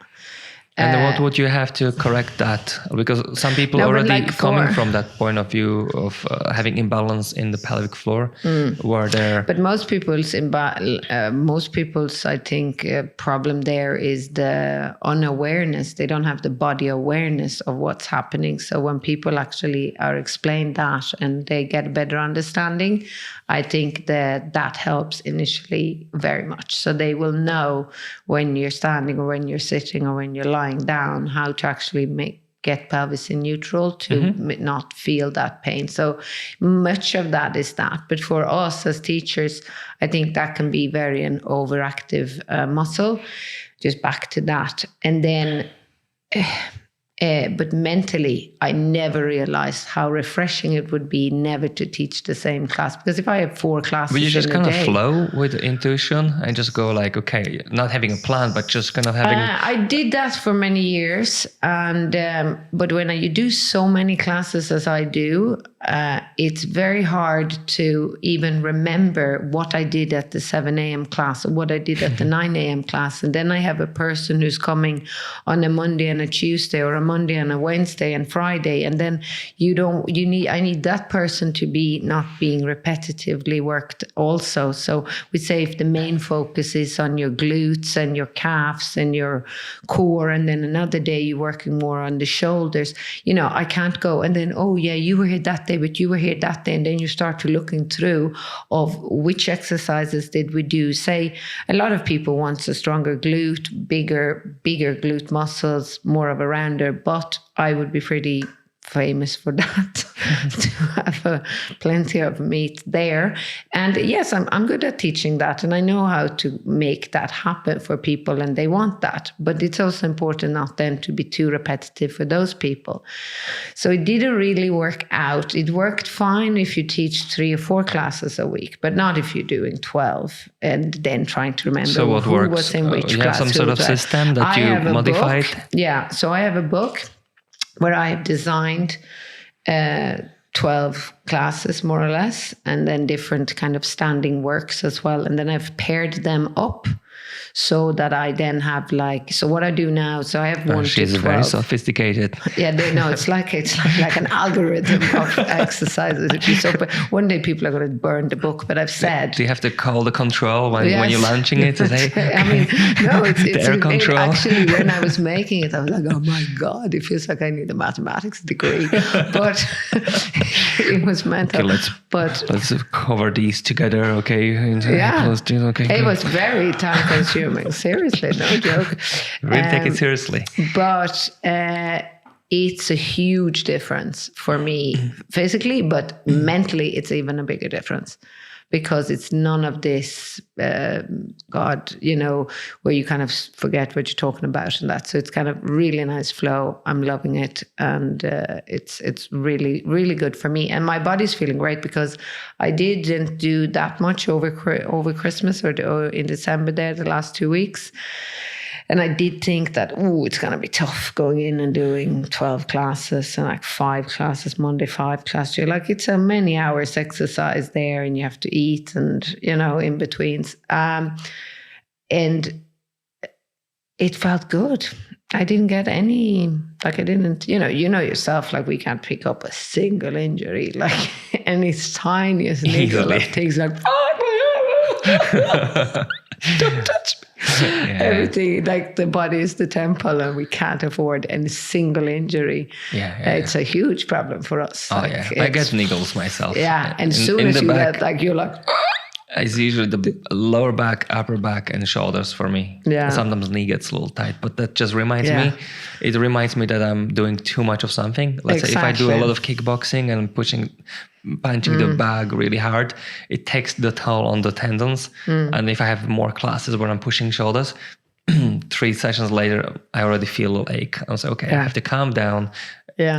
Speaker 2: And what would you have to correct that? Because some people already coming from that point of view of having imbalance in the pelvic floor, where they're...
Speaker 1: But most people's, I think, problem there is the unawareness. They don't have the body awareness of what's happening. So when people actually are explained that and they get a better understanding, I think that helps initially very much. So they will know when you're standing or when you're sitting or when you're lying down how to actually get pelvis in neutral to not feel that pain. So much of that is that. But for us as teachers, I think that can be very an overactive muscle. Just back to that. And then... but mentally, I never realized how refreshing it would be never to teach the same class. Because if I have 4 classes
Speaker 2: in a day... But you just kind of flow with intuition and just go like, okay, not having a plan, but just kind of having...
Speaker 1: I did that for many years. And but when you do so many classes as I do, it's very hard to even remember what I did at the 7 a.m. class or what I did at the 9 a.m. class. And then I have a person who's coming on a Monday and a Tuesday or a Monday and a Wednesday and Friday. And then I need that person to be not being repetitively worked also. So we say if the main focus is on your glutes and your calves and your core, and then another day you're working more on the shoulders, I can't go. And then, you were here that day, but you were here that day. And then you start to looking through of which exercises did we do. Say a lot of people want a stronger glute, bigger glute muscles, more of a rounder butt. I would be pretty famous for that, to have plenty of meat there. And yes, I'm good at teaching that, and I know how to make that happen for people, and they want that. But it's also important not then to be too repetitive for those people. So it didn't really work out. It worked fine if you teach 3 or 4 classes a week, but not if you're doing 12 and then trying to remember
Speaker 2: so what
Speaker 1: who
Speaker 2: works?
Speaker 1: Was in which
Speaker 2: you
Speaker 1: class.
Speaker 2: Have some sort of system that you modified?
Speaker 1: Yeah, so I have a book where I have designed 12 classes, more or less, and then different kind of standing works as well. And then I've paired them up so that I then have so what I do now, so I have 1 to 12.
Speaker 2: She's very sophisticated.
Speaker 1: Yeah, it's like an algorithm of exercises. One day people are going to burn the book, but I've said...
Speaker 2: Do you have to call the control when you're launching it? To say,
Speaker 1: it's
Speaker 2: air control.
Speaker 1: Actually, when I was making it, I was like, oh my God, it feels like I need a mathematics degree. But it was meant
Speaker 2: okay, let's cover these together, okay?
Speaker 1: It was very time-consuming. Seriously, no joke.
Speaker 2: Really take it seriously.
Speaker 1: But it's a huge difference for me physically, but mentally it's even a bigger difference. Because it's none of this, where you kind of forget what you're talking about and that. So it's kind of really nice flow. I'm loving it. And it's really, really good for me. And my body's feeling great because I didn't do that much over Christmas or in December there, the last 2 weeks. And I did think that, it's going to be tough going in and doing 12 classes and like 5 classes Monday, 5 classes. You're like, it's a many hours exercise there and you have to eat and, in betweens. And it felt good. I didn't get any, like I didn't, you know yourself, like we can't pick up a single injury, like any tiniest niggle of things like, don't touch me. Everything, like the body is the temple and we can't afford any single injury. It's a huge problem for us.
Speaker 2: I get niggles myself.
Speaker 1: And as soon as you get, like, you're like,
Speaker 2: it's usually the lower back, upper back, and shoulders for me. Sometimes knee gets a little tight, but that just reminds me. It reminds me that I'm doing too much of something. Let's say if I do a lot of kickboxing and punching the bag really hard, it takes the toll on the tendons. And if I have more classes where I'm pushing shoulders, 3 sessions later, I already feel a little ache. I was like, okay, I have to calm down.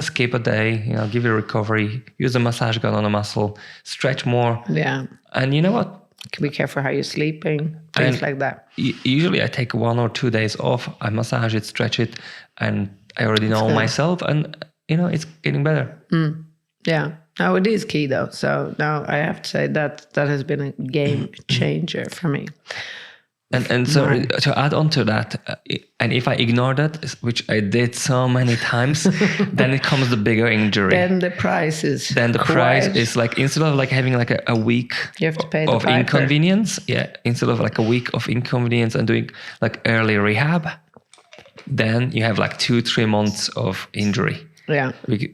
Speaker 2: Skip a day, give it a recovery, use a massage gun on a muscle, stretch more. And you know what?
Speaker 1: Be careful how you're sleeping, things like that.
Speaker 2: Usually I take 1 or 2 days off, I massage it, stretch it, and I already know myself, and it's getting better.
Speaker 1: Now it is key though. So now I have to say that has been a game changer for me.
Speaker 2: And so to add on to that, and if I ignore that, which I did so many times, then it comes the bigger injury.
Speaker 1: Then the price is
Speaker 2: like, instead of like having like a week
Speaker 1: you have to pay
Speaker 2: of inconvenience, instead of like a week of inconvenience and doing like early rehab, then you have like 2-3 months of injury.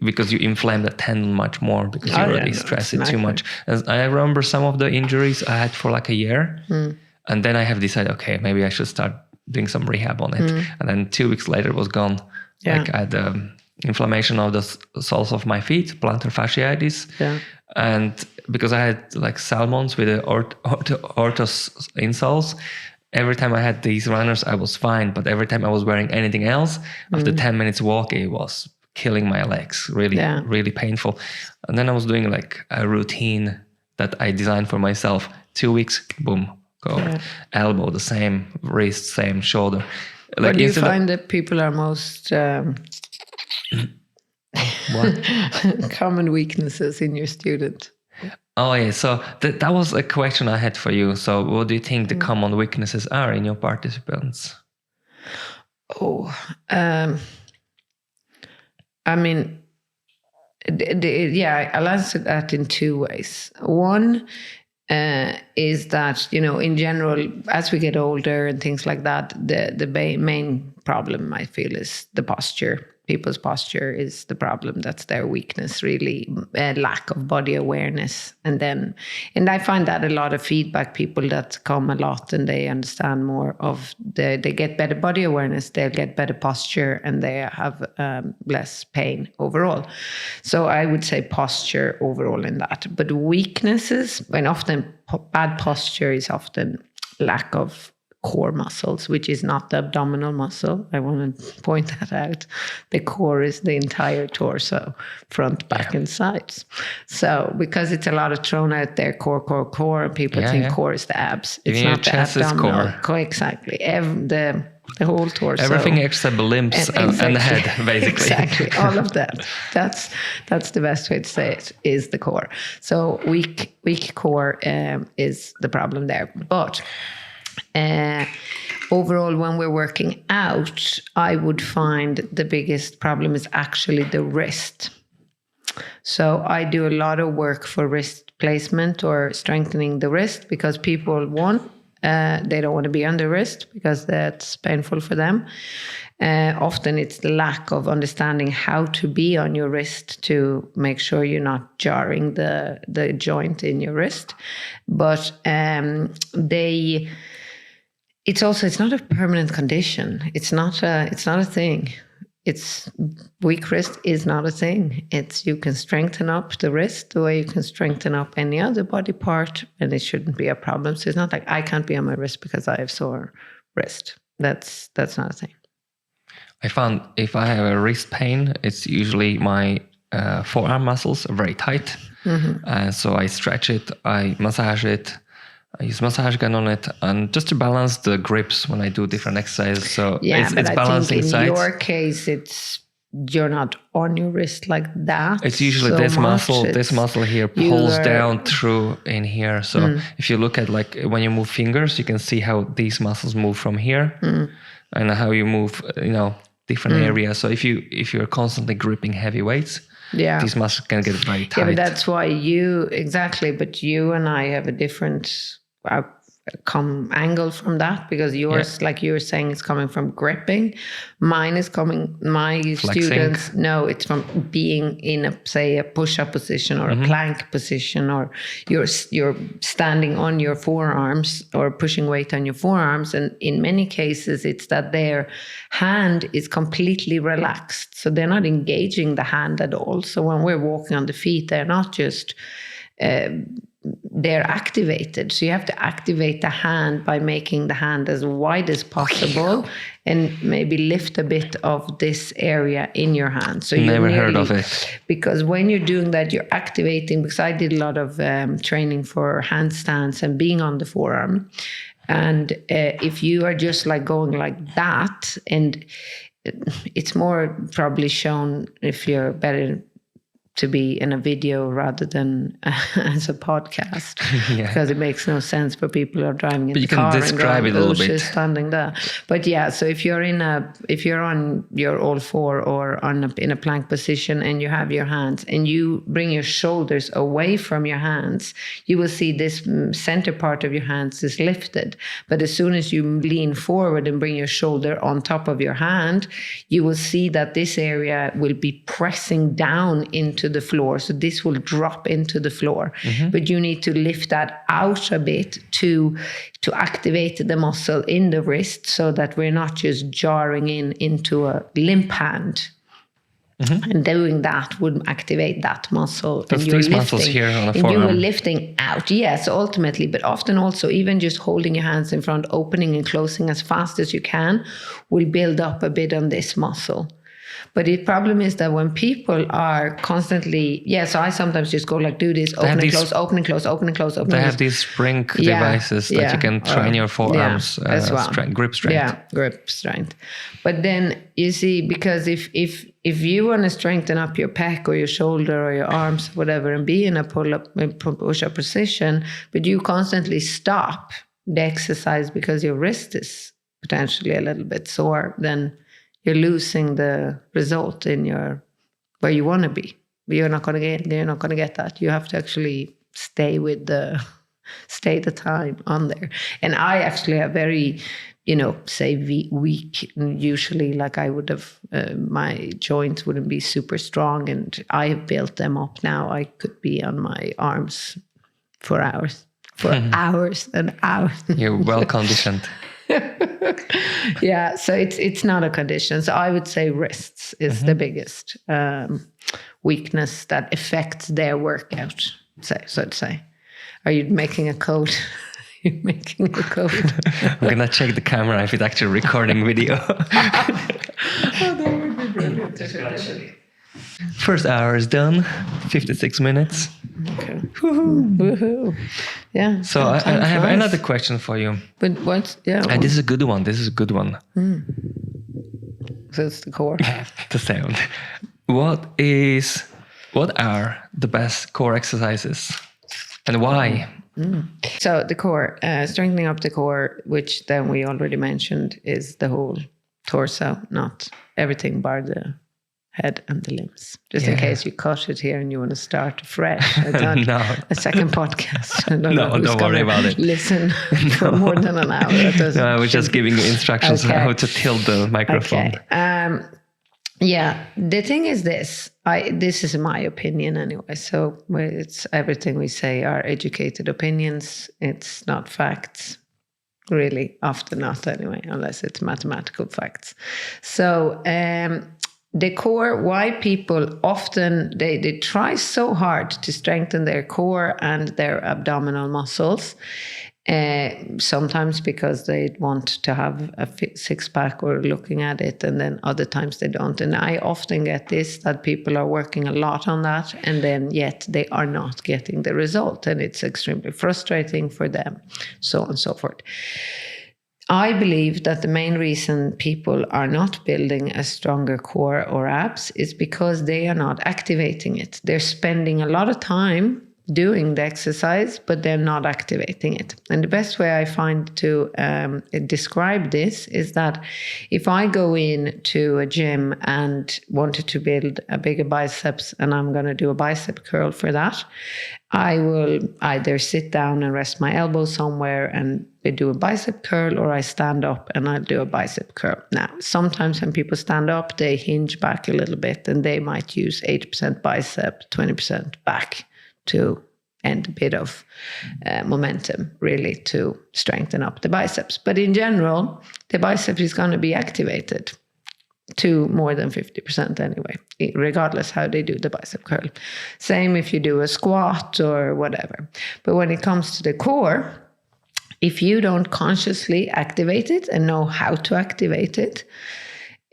Speaker 2: Because you inflame the tendon much more because you already stress it too much. And I remember some of the injuries I had for like a year. And then I have decided, okay, maybe I should start doing some rehab on it. And then 2 weeks later, it was gone. Like I had inflammation of the soles of my feet, plantar fasciitis. And because I had like salmons with the orthos insoles, every time I had these runners, I was fine. But every time I was wearing anything else, after 10 minutes walk, it was killing my legs, really painful. And then I was doing like a routine that I designed for myself. 2 weeks, boom. Elbow the same, wrist same, shoulder.
Speaker 1: What do you find that people are most common weaknesses in your student?
Speaker 2: So that was a question I had for you. So what do you think the common weaknesses are in your participants?
Speaker 1: I mean, I'll answer that in 2 ways. One is that, in general, as we get older and things like that, the main problem I feel is the posture. People's posture is the problem. That's their weakness, really, lack of body awareness. And I find that a lot of feedback, people that come a lot and they understand more of, they get better body awareness, they'll get better posture, and they have less pain overall. So I would say posture overall in that. But weaknesses, when often bad posture is often lack of core muscles, which is not the abdominal muscle. I want to point that out. The core is the entire torso, front, back, and sides. So because it's a lot of thrown out there, core, and people think core is the abs. It's not the abdominal. Core. Exactly. The whole torso.
Speaker 2: Everything except the limbs and the head, basically.
Speaker 1: Exactly. All of that. That's the best way to say it, is the core. So weak core is the problem there. But overall, when we're working out, I would find the biggest problem is actually the wrist. So I do a lot of work for wrist placement or strengthening the wrist, because people, they don't want to be on the wrist because that's painful for them. Often it's the lack of understanding how to be on your wrist to make sure you're not jarring the joint in your wrist. But it's not a permanent condition. It's not a thing. Weak wrist is not a thing. You can strengthen up the wrist the way you can strengthen up any other body part, and it shouldn't be a problem. So it's not like I can't be on my wrist because I have sore wrist. That's not a thing.
Speaker 2: I found if I have a wrist pain, it's usually my forearm muscles are very tight. So I stretch it, I massage it, I use massage gun on it, and just to balance the grips when I do different exercises. So
Speaker 1: yeah,
Speaker 2: it's balancing
Speaker 1: think in
Speaker 2: sides.
Speaker 1: your case, you're not on your wrist like that.
Speaker 2: It's usually so this muscle. This muscle here pulls down through in here. So if you look at like when you move fingers, you can see how these muscles move from here, and how you move, different areas. So if you're constantly gripping heavy weights, these muscles can get very tight.
Speaker 1: Yeah, but that's why but you and I have a different angle from that, because yours, like you were saying, is coming from gripping. Mine is my flexing. Students, no, it's from being in a push-up position or a plank position, or you're standing on your forearms or pushing weight on your forearms. And in many cases, it's that their hand is completely relaxed. So they're not engaging the hand at all. So when we're walking on the feet, they're not just... they're activated. So you have to activate the hand by making the hand as wide as possible and maybe lift a bit of this area in your hand. So you
Speaker 2: never heard of it.
Speaker 1: Because when you're doing that, you're activating, because I did a lot of training for handstands and being on the forearm. And if you are just like going like that, and it's more probably shown if you're better to be in a video rather than as a podcast, because it makes no sense for people who are driving in the car. But you can describe it a little bit. Standing there. But yeah, so if you're on your all four or in a plank position and you have your hands and you bring your shoulders away from your hands, you will see this center part of your hands is lifted. But as soon as you lean forward and bring your shoulder on top of your hand, you will see that this area will be pressing down into the floor. So this will drop into the floor. But you need to lift that out a bit to activate the muscle in the wrist, so that we're not just jarring into a limp hand. And doing that would activate that muscle.
Speaker 2: That's these muscles here on the forearm.
Speaker 1: And you were lifting out. Yes, ultimately. But often also, even just holding your hands in front, opening and closing as fast as you can, will build up a bit on this muscle. But the problem is that when people are constantly, so I sometimes just go like, do this, open and close, open and close, open and close, open and close.
Speaker 2: They have these spring devices that you can train your forearms,
Speaker 1: as well.
Speaker 2: Grip strength.
Speaker 1: Yeah, grip strength. But then you see, because if you want to strengthen up your pec or your shoulder or your arms, whatever, and be in a push-up position, but you constantly stop the exercise because your wrist is potentially a little bit sore, then you're losing the result in where you want to be. But you're not going to get that. You have to actually stay the time on there. And I actually have very, weak. Usually, like I would have, my joints wouldn't be super strong, and I have built them up now. I could be on my arms for hours and hours.
Speaker 2: You're well conditioned.
Speaker 1: Yeah, so it's not a condition. So I would say wrists is the biggest weakness that affects their workout, so to say. Are you making a code? You're making a code.
Speaker 2: I'm gonna check the camera if it's actually recording video.
Speaker 1: That would be brilliant.
Speaker 2: First hour is done. 56 minutes.
Speaker 1: Okay. Woohoo. Yeah.
Speaker 2: So I have another question for you.
Speaker 1: But what? Yeah.
Speaker 2: And this is a good one.
Speaker 1: So it's the core.
Speaker 2: The sound. What are the best core exercises, and why?
Speaker 1: So the core, strengthening up the core, which then we already mentioned, is the whole torso, not everything bar the head and the limbs. Just in case you cut it here and you want to start fresh.
Speaker 2: No.
Speaker 1: A second podcast.
Speaker 2: Don't worry about it.
Speaker 1: Listen for more than an hour.
Speaker 2: No, I was just giving you instructions on how to tilt the microphone.
Speaker 1: Okay. The thing is this. This is my opinion anyway. So it's everything we say are educated opinions. It's not facts. Really, often not anyway, unless it's mathematical facts. So the core, why people often, they try so hard to strengthen their core and their abdominal muscles. Sometimes because they want to have a six-pack or looking at it, and then other times they don't. And I often get this, that people are working a lot on that, and then yet they are not getting the result, and it's extremely frustrating for them, so on and so forth. I believe that the main reason people are not building a stronger core or abs is because they are not activating it. They're spending a lot of time doing the exercise, but they're not activating it. And the best way I find to describe this is that if I go into a gym and wanted to build a bigger biceps, and I'm going to do a bicep curl for that, I will either sit down and rest my elbow somewhere and do a bicep curl, or I stand up and I'll do a bicep curl. Now, sometimes when people stand up, they hinge back a little bit, and they might use 80% bicep, 20% back to and a bit of momentum, really, to strengthen up the biceps. But in general, the bicep is going to be activated to more than 50% anyway, regardless how they do the bicep curl. Same if you do a squat or whatever. But when it comes to the core, if you don't consciously activate it and know how to activate it,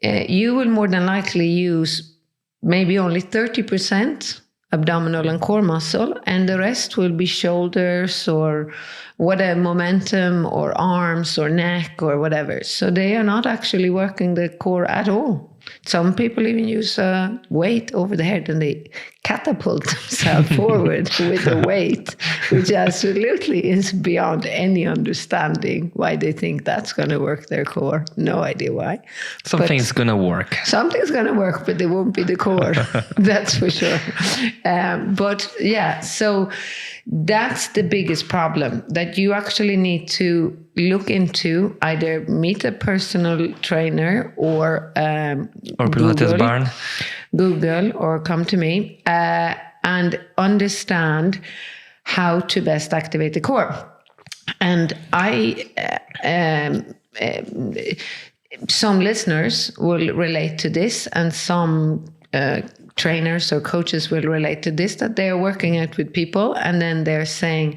Speaker 1: you will more than likely use maybe only 30% abdominal and core muscle, and the rest will be shoulders or whatever, momentum, or arms or neck or whatever. So they are not actually working the core at all. Some people even use a weight over the head and they catapult themselves forward with the weight, which absolutely is beyond any understanding why they think that's going to work their core. No idea why.
Speaker 2: Something's going to work.
Speaker 1: Something's going to work, but it won't be the core. That's for sure. But yeah, so that's the biggest problem, that you actually need to look into, either meet a personal trainer or
Speaker 2: Pilates barn.
Speaker 1: Google or come to me and understand how to best activate the core. And some listeners will relate to this, and some trainers or coaches will relate to this, that they're working out with people and then they're saying,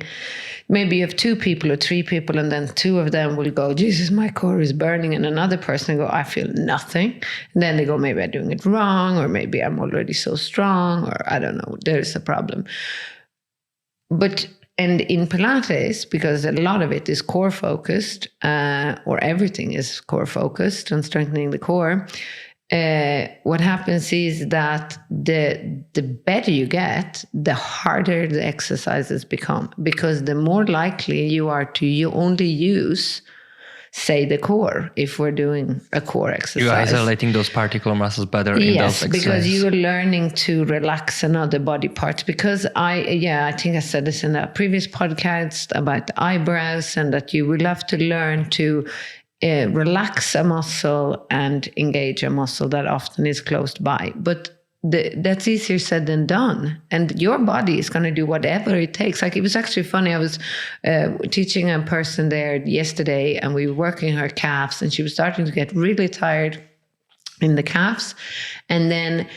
Speaker 1: maybe you have 2 people or 3 people, and then 2 of them will go, Jesus, my core is burning, and another person will go, I feel nothing. And then they go, maybe I'm doing it wrong, or maybe I'm already so strong, or I don't know, there's a problem. And in Pilates, because a lot of it is core focused, or everything is core focused on strengthening the core, what happens is that the better you get, the harder the exercises become, because the more likely you are to only use, say, the core, if we're doing a core exercise.
Speaker 2: You're isolating those particular muscles better in those exercises.
Speaker 1: Because you're learning to relax another body part. Because I think I said this in a previous podcast about the eyebrows, and that you will have to learn to relax a muscle and engage a muscle that often is closed by. But that's easier said than done. And your body is going to do whatever it takes. Like, it was actually funny. I was teaching a person there yesterday, and we were working her calves, and she was starting to get really tired in the calves. And then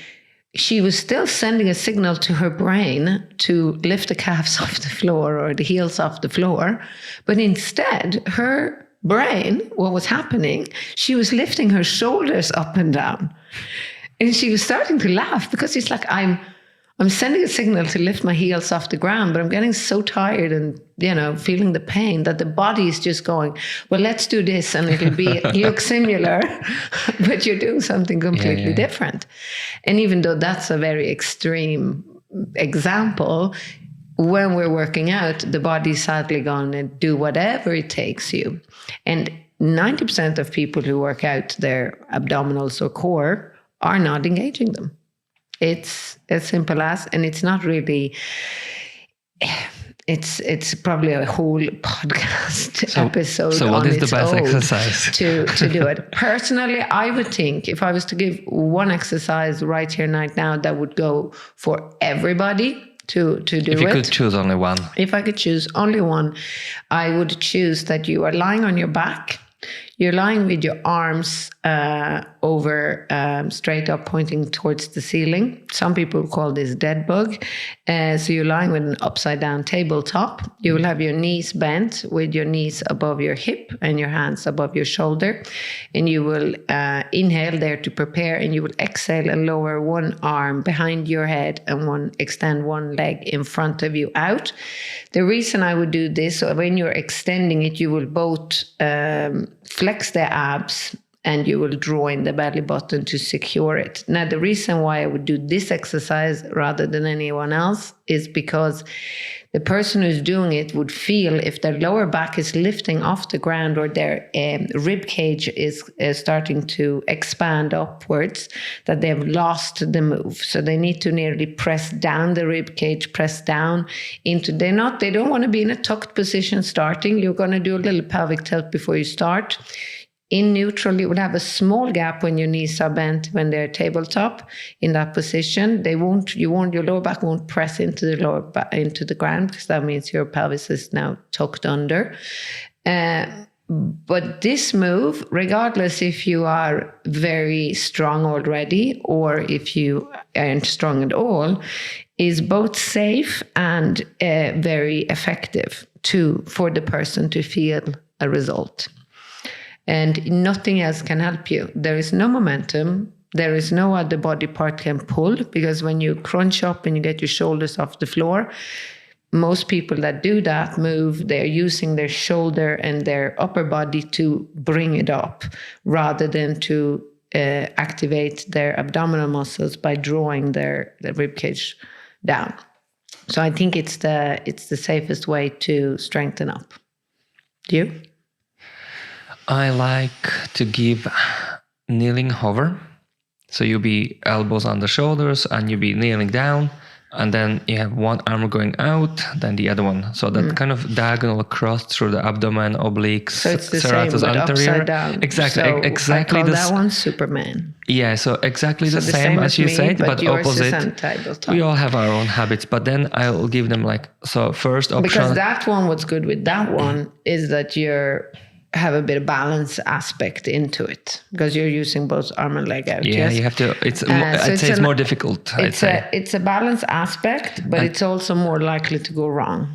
Speaker 1: she was still sending a signal to her brain to lift the calves off the floor or the heels off the floor. But instead, her brain, what was happening, she was lifting her shoulders up and down. And she was starting to laugh, because it's like, I'm sending a signal to lift my heels off the ground, but I'm getting so tired and, feeling the pain, that the body is just going, well, let's do this, and it'll look similar, but you're doing something completely different. And even though that's a very extreme example, when we're working out, the body's sadly going to do whatever it takes you. And 90% of people who work out their abdominals or core are not engaging them. It's as simple as, and it's not really, it's probably a whole podcast episode. So
Speaker 2: what is the best exercise
Speaker 1: to do it? Personally, I would think, if I was to give one exercise right here, right now, that would go for everybody to do it.
Speaker 2: If you could choose only one.
Speaker 1: If I could choose only one, I would choose that you are lying on your back. You're lying with your arms over straight up, pointing towards the ceiling. Some people call this dead bug. So you're lying with an upside down tabletop. You will have your knees bent with your knees above your hip and your hands above your shoulder. And you will inhale there to prepare, and you will exhale and lower one arm behind your head and extend one leg in front of you out. The reason I would do this, so when you're extending it, you will both flex the abs and you will draw in the belly button to secure it. Now, the reason why I would do this exercise rather than anyone else is because the person who's doing it would feel if their lower back is lifting off the ground or their rib cage is starting to expand upwards, that they've lost the move. So they need to nearly press down the rib cage, press down into, they don't want to be in a tucked position starting. You're going to do a little pelvic tilt before you start. In neutral, you will have a small gap when your knees are bent when they're tabletop in that position. Your lower back won't press into the ground, because that means your pelvis is now tucked under. But this move, regardless if you are very strong already or if you aren't strong at all, is both safe and very effective for the person to feel a result. And nothing else can help you. There is no momentum. There is no other body part can pull, because when you crunch up and you get your shoulders off the floor, most people that do that move, they're using their shoulder and their upper body to bring it up rather than to activate their abdominal muscles by drawing their rib cage down. So I think it's the safest way to strengthen up. Do you?
Speaker 2: I like to give kneeling hover. So you'll be elbows on the shoulders and you'll be kneeling down, and then you have one arm going out, then the other one. So that kind of diagonal cross through the abdomen, obliques,
Speaker 1: so it's the
Speaker 2: serratus
Speaker 1: same, but
Speaker 2: anterior.
Speaker 1: Upside down.
Speaker 2: Exactly,
Speaker 1: so
Speaker 2: exactly.
Speaker 1: I call that one Superman.
Speaker 2: Yeah, so exactly the same as you said, but opposite. We all have our own habits, but then I'll give them first option.
Speaker 1: Because that one, what's good with that one is that you're have a bit of balance aspect into it, because you're using both arm and leg out.
Speaker 2: Yeah,
Speaker 1: yes?
Speaker 2: You have to. I'd say it's more difficult.
Speaker 1: It's a balance aspect, but it's also more likely to go wrong.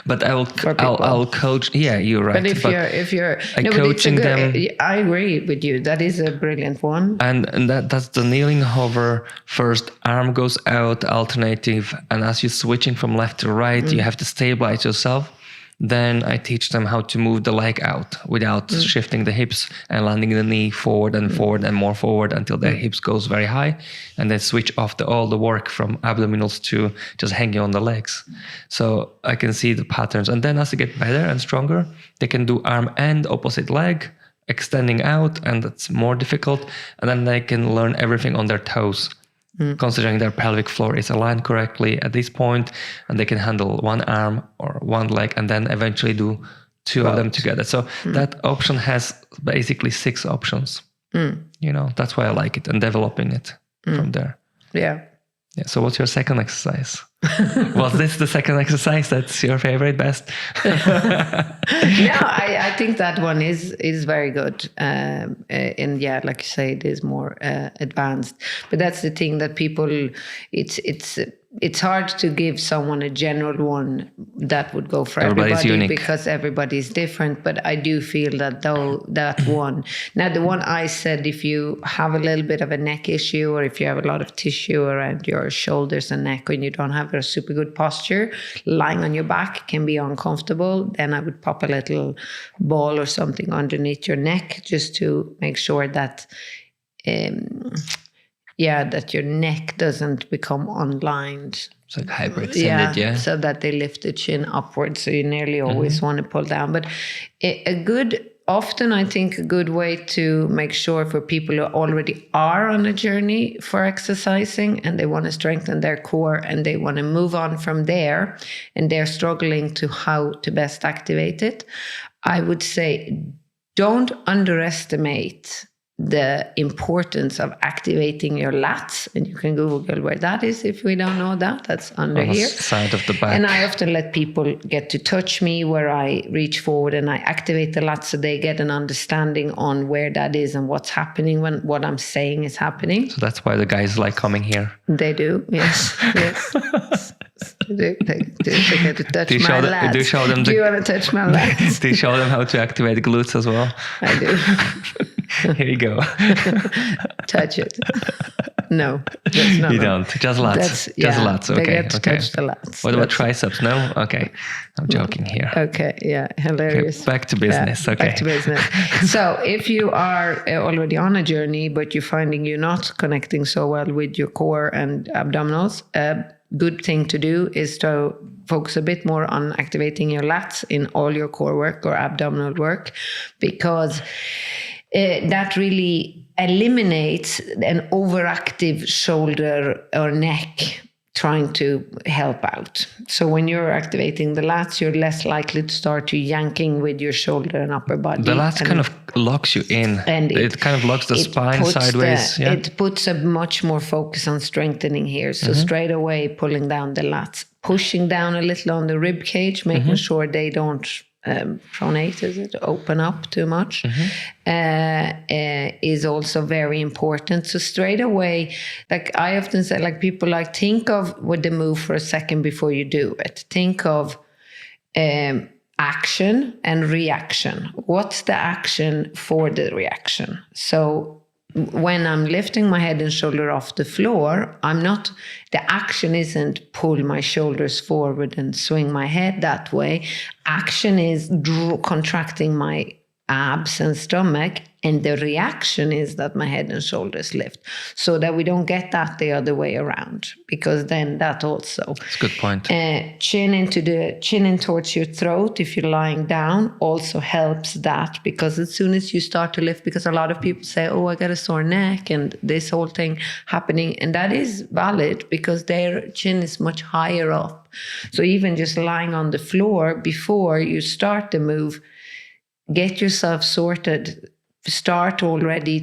Speaker 2: But I'll coach. Yeah, you're right.
Speaker 1: But if you're
Speaker 2: coaching them,
Speaker 1: I agree with you. That is a brilliant one.
Speaker 2: And that's the kneeling hover. First, arm goes out, alternative, and as you're switching from left to right, you have to stabilize yourself. Then I teach them how to move the leg out without shifting the hips and landing the knee forward and forward and more forward until their hips goes very high, and then switch off all the work from abdominals to just hanging on the legs. So I can see the patterns. And then as they get better and stronger, they can do arm and opposite leg, extending out, and that's more difficult. And then they can learn everything on their toes. Considering their pelvic floor is aligned correctly at this point, and they can handle one arm or one leg, and then eventually do two of them together. So that option has basically 6 options. That's why I like it, and developing it from there. Yeah. So what's your second exercise? Was this the second exercise that's your favorite, best?
Speaker 1: No, I think that one is very good. And yeah, like you say, it is more advanced. But that's the thing that people, it's hard to give someone a general one that would go for everybody, because everybody's different. But I do feel that that one, now the one I said, if you have a little bit of a neck issue, or if you have a lot of tissue around your shoulders and neck, and you don't have a super good posture, lying on your back can be uncomfortable, then I would pop a little ball or something underneath your neck just to make sure that that your neck doesn't become unlined.
Speaker 2: It's like hyperextended,
Speaker 1: so that they lift the chin upwards. So you nearly always want to pull down. But often I think a good way to make sure for people who already are on a journey for exercising and they want to strengthen their core and they want to move on from there and they're struggling to how to best activate it, I would say don't underestimate the importance of activating your lats, and you can Google where that is if we don't know that. That's under here.
Speaker 2: Side of the back.
Speaker 1: And I often let people get to touch me where I reach forward and I activate the lats so they get an understanding on where that is and what's happening when what I'm saying is happening.
Speaker 2: So that's why the guys like coming here.
Speaker 1: They do, yes, yes. They get to touch my lats. Do you want to touch my lats?
Speaker 2: Do you show them how to activate glutes as well?
Speaker 1: I do.
Speaker 2: Here you go.
Speaker 1: Touch it. No, that's not.
Speaker 2: You don't. Just lats. Just lats. Okay.
Speaker 1: They get to touch the lats.
Speaker 2: What about triceps? No? Okay. I'm joking here.
Speaker 1: Okay. Yeah. Hilarious.
Speaker 2: Okay. Back to business.
Speaker 1: Yeah,
Speaker 2: okay.
Speaker 1: Back to business. So if you are already on a journey, but you're finding you're not connecting so well with your core and abdominals, good thing to do is to focus a bit more on activating your lats in all your core work or abdominal work, because that really eliminates an overactive shoulder or neck trying to help out. So when you're activating the lats, you're less likely to start to yanking with your shoulder and upper body.
Speaker 2: The lats kind of locks you in. And it kind of locks the spine sideways.
Speaker 1: It puts a much more focus on strengthening here. So straight away, pulling down the lats, pushing down a little on the rib cage, making sure they don't pronate, is it, open up too much, is also very important. So straight away, like I often say, like people like, think of with the move for a second before you do it. Think of action and reaction. What's the action for the reaction? So when I'm lifting my head and shoulder off the floor, the action isn't pull my shoulders forward and swing my head that way. Action is contracting my abs and stomach, and the reaction is that my head and shoulders lift, so that we don't get that the other way around, because then that also.
Speaker 2: That's a good point.
Speaker 1: Chin in towards your throat if you're lying down also helps that, because as soon as you start to lift, because a lot of people say, oh, I got a sore neck and this whole thing happening, and that is valid because their chin is much higher up. So even just lying on the floor before you start the move, get yourself sorted. Start already,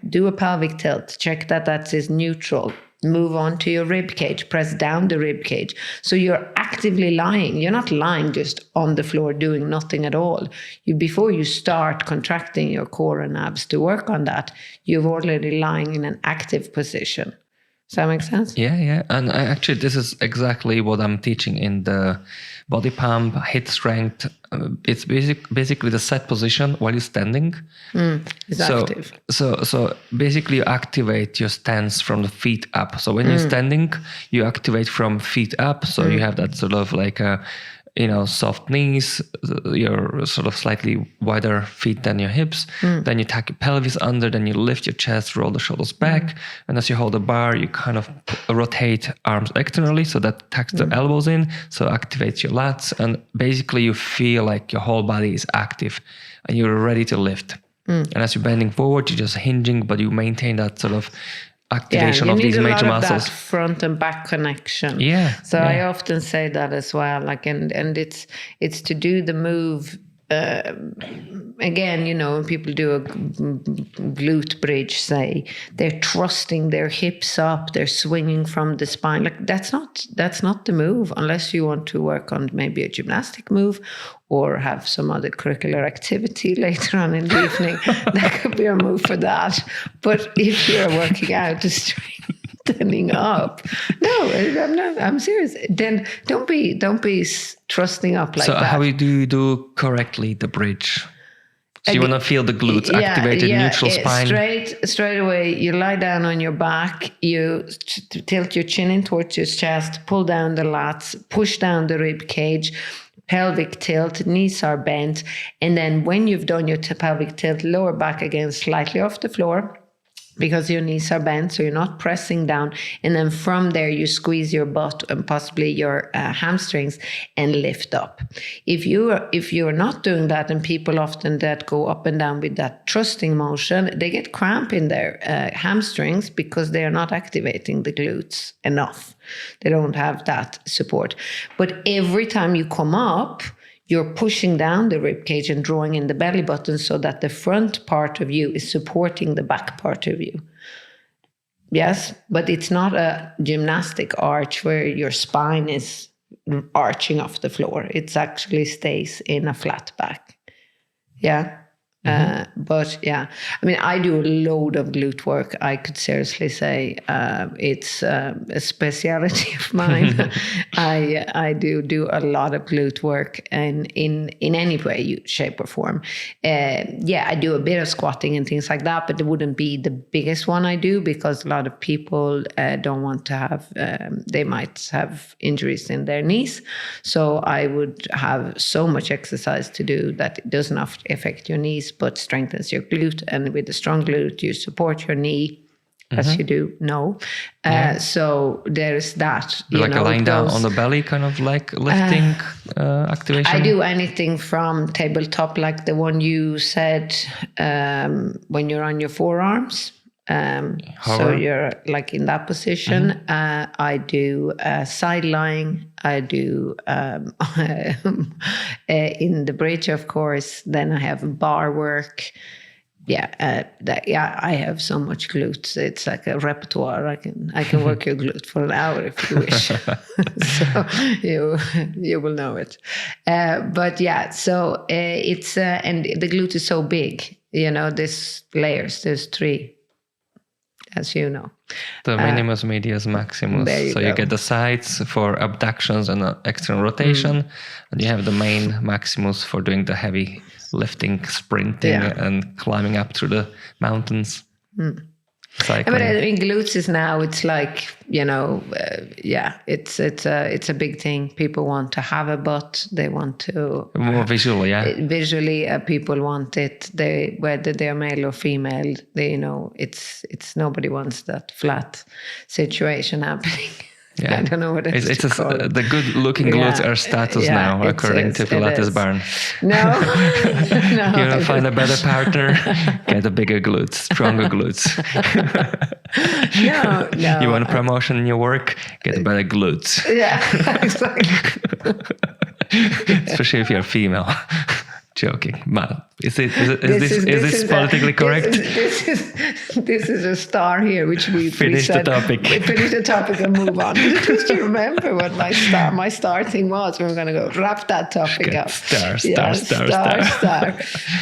Speaker 1: do a pelvic tilt, check that is neutral. Move on to your rib cage, press down the rib cage. So you're actively lying. You're not lying just on the floor doing nothing at all. Before you start contracting your core and abs to work on that, you're already lying in an active position. Does that make sense?
Speaker 2: Yeah. And actually, this is exactly what I'm teaching in the body pump, hip strength. It's basically the set position while you're standing.
Speaker 1: It's active.
Speaker 2: So basically, you activate your stance from the feet up. So when you're standing, you activate from feet up. So you have that sort of like a, soft knees, your sort of slightly wider feet than your hips. Then you tuck your pelvis under, then you lift your chest, roll the shoulders back. And as you hold the bar, you kind of rotate arms externally, so that tucks the elbows in, so activates your lats. And basically you feel like your whole body is active and you're ready to lift. And as you're bending forward, you're just hinging, but you maintain that sort of activation of these major muscles.
Speaker 1: That front and back connection. So I often say that as well. Like, and it's to do the move. Again, when people do a glute bridge, say they're thrusting their hips up, they're swinging from the spine. Like that's not the move, unless you want to work on maybe a gymnastic move or have some other curricular activity later on in the evening. That could be a move for that. But if you're working out to strengthening up, no, I'm serious. Then don't be thrusting up like that.
Speaker 2: So how do you do correctly the bridge? So you want to feel the glutes activated, neutral spine.
Speaker 1: Straight away, you lie down on your back, you tilt your chin in towards your chest, pull down the lats, push down the rib cage, pelvic tilt, knees are bent. And then when you've done your pelvic tilt, lower back again slightly off the floor, because your knees are bent, so you're not pressing down. And then from there, you squeeze your butt and possibly your hamstrings and lift up. If you're not doing that, and people often that go up and down with that thrusting motion, they get cramp in their hamstrings because they are not activating the glutes enough. They don't have that support. But every time you come up, you're pushing down the rib cage and drawing in the belly button so that the front part of you is supporting the back part of you. Yes, but it's not a gymnastic arch where your spine is arching off the floor. It actually stays in a flat back. Yeah. But yeah, I mean, I do a load of glute work. I could seriously say it's a speciality of mine. I do a lot of glute work, and in any way, shape or form. I do a bit of squatting and things like that, but it wouldn't be the biggest one I do because a lot of people don't want to have, they might have injuries in their knees. So I would have so much exercise to do that it doesn't affect your knees, but strengthens your glute. And with a strong glute, you support your knee, as you do know. So there's that.
Speaker 2: Like a lying down on the belly, kind of like lifting activation?
Speaker 1: I do anything from tabletop, like the one you said, when you're on your forearms. So you're like in that position. I do side lying. I do in the bridge, of course. Then I have bar work. I have so much glutes. It's like a repertoire. I can work your glute for an hour if you wish. So you will know it. So it's and the glute is so big. There's layers. There's 3. As you know.
Speaker 2: The minimus, medius, maximus. You get the sides for abductions and external rotation, and you have the main maximus for doing the heavy lifting, sprinting, and climbing up through the mountains. Cycling.
Speaker 1: But I mean, glutes is now, it's like, it's a big thing. People want to have a butt. They want to...
Speaker 2: More visually,
Speaker 1: Visually, people want it. Whether they're male or female, it's nobody wants that flat situation happening. I don't know what it's
Speaker 2: the good-looking glutes are status now, according to Pilates Barn.
Speaker 1: No.
Speaker 2: You want to find a better partner, get a bigger glutes, stronger glutes. No. You want a promotion in your work, get a better glutes.
Speaker 1: Yeah, exactly.
Speaker 2: Especially if you're female. Joking, man. Is this politically correct?
Speaker 1: This is a star here, which we
Speaker 2: finish the topic.
Speaker 1: We finish the topic and move on. Just you remember what my star thing was. We're going to go wrap that topic up.
Speaker 2: Star.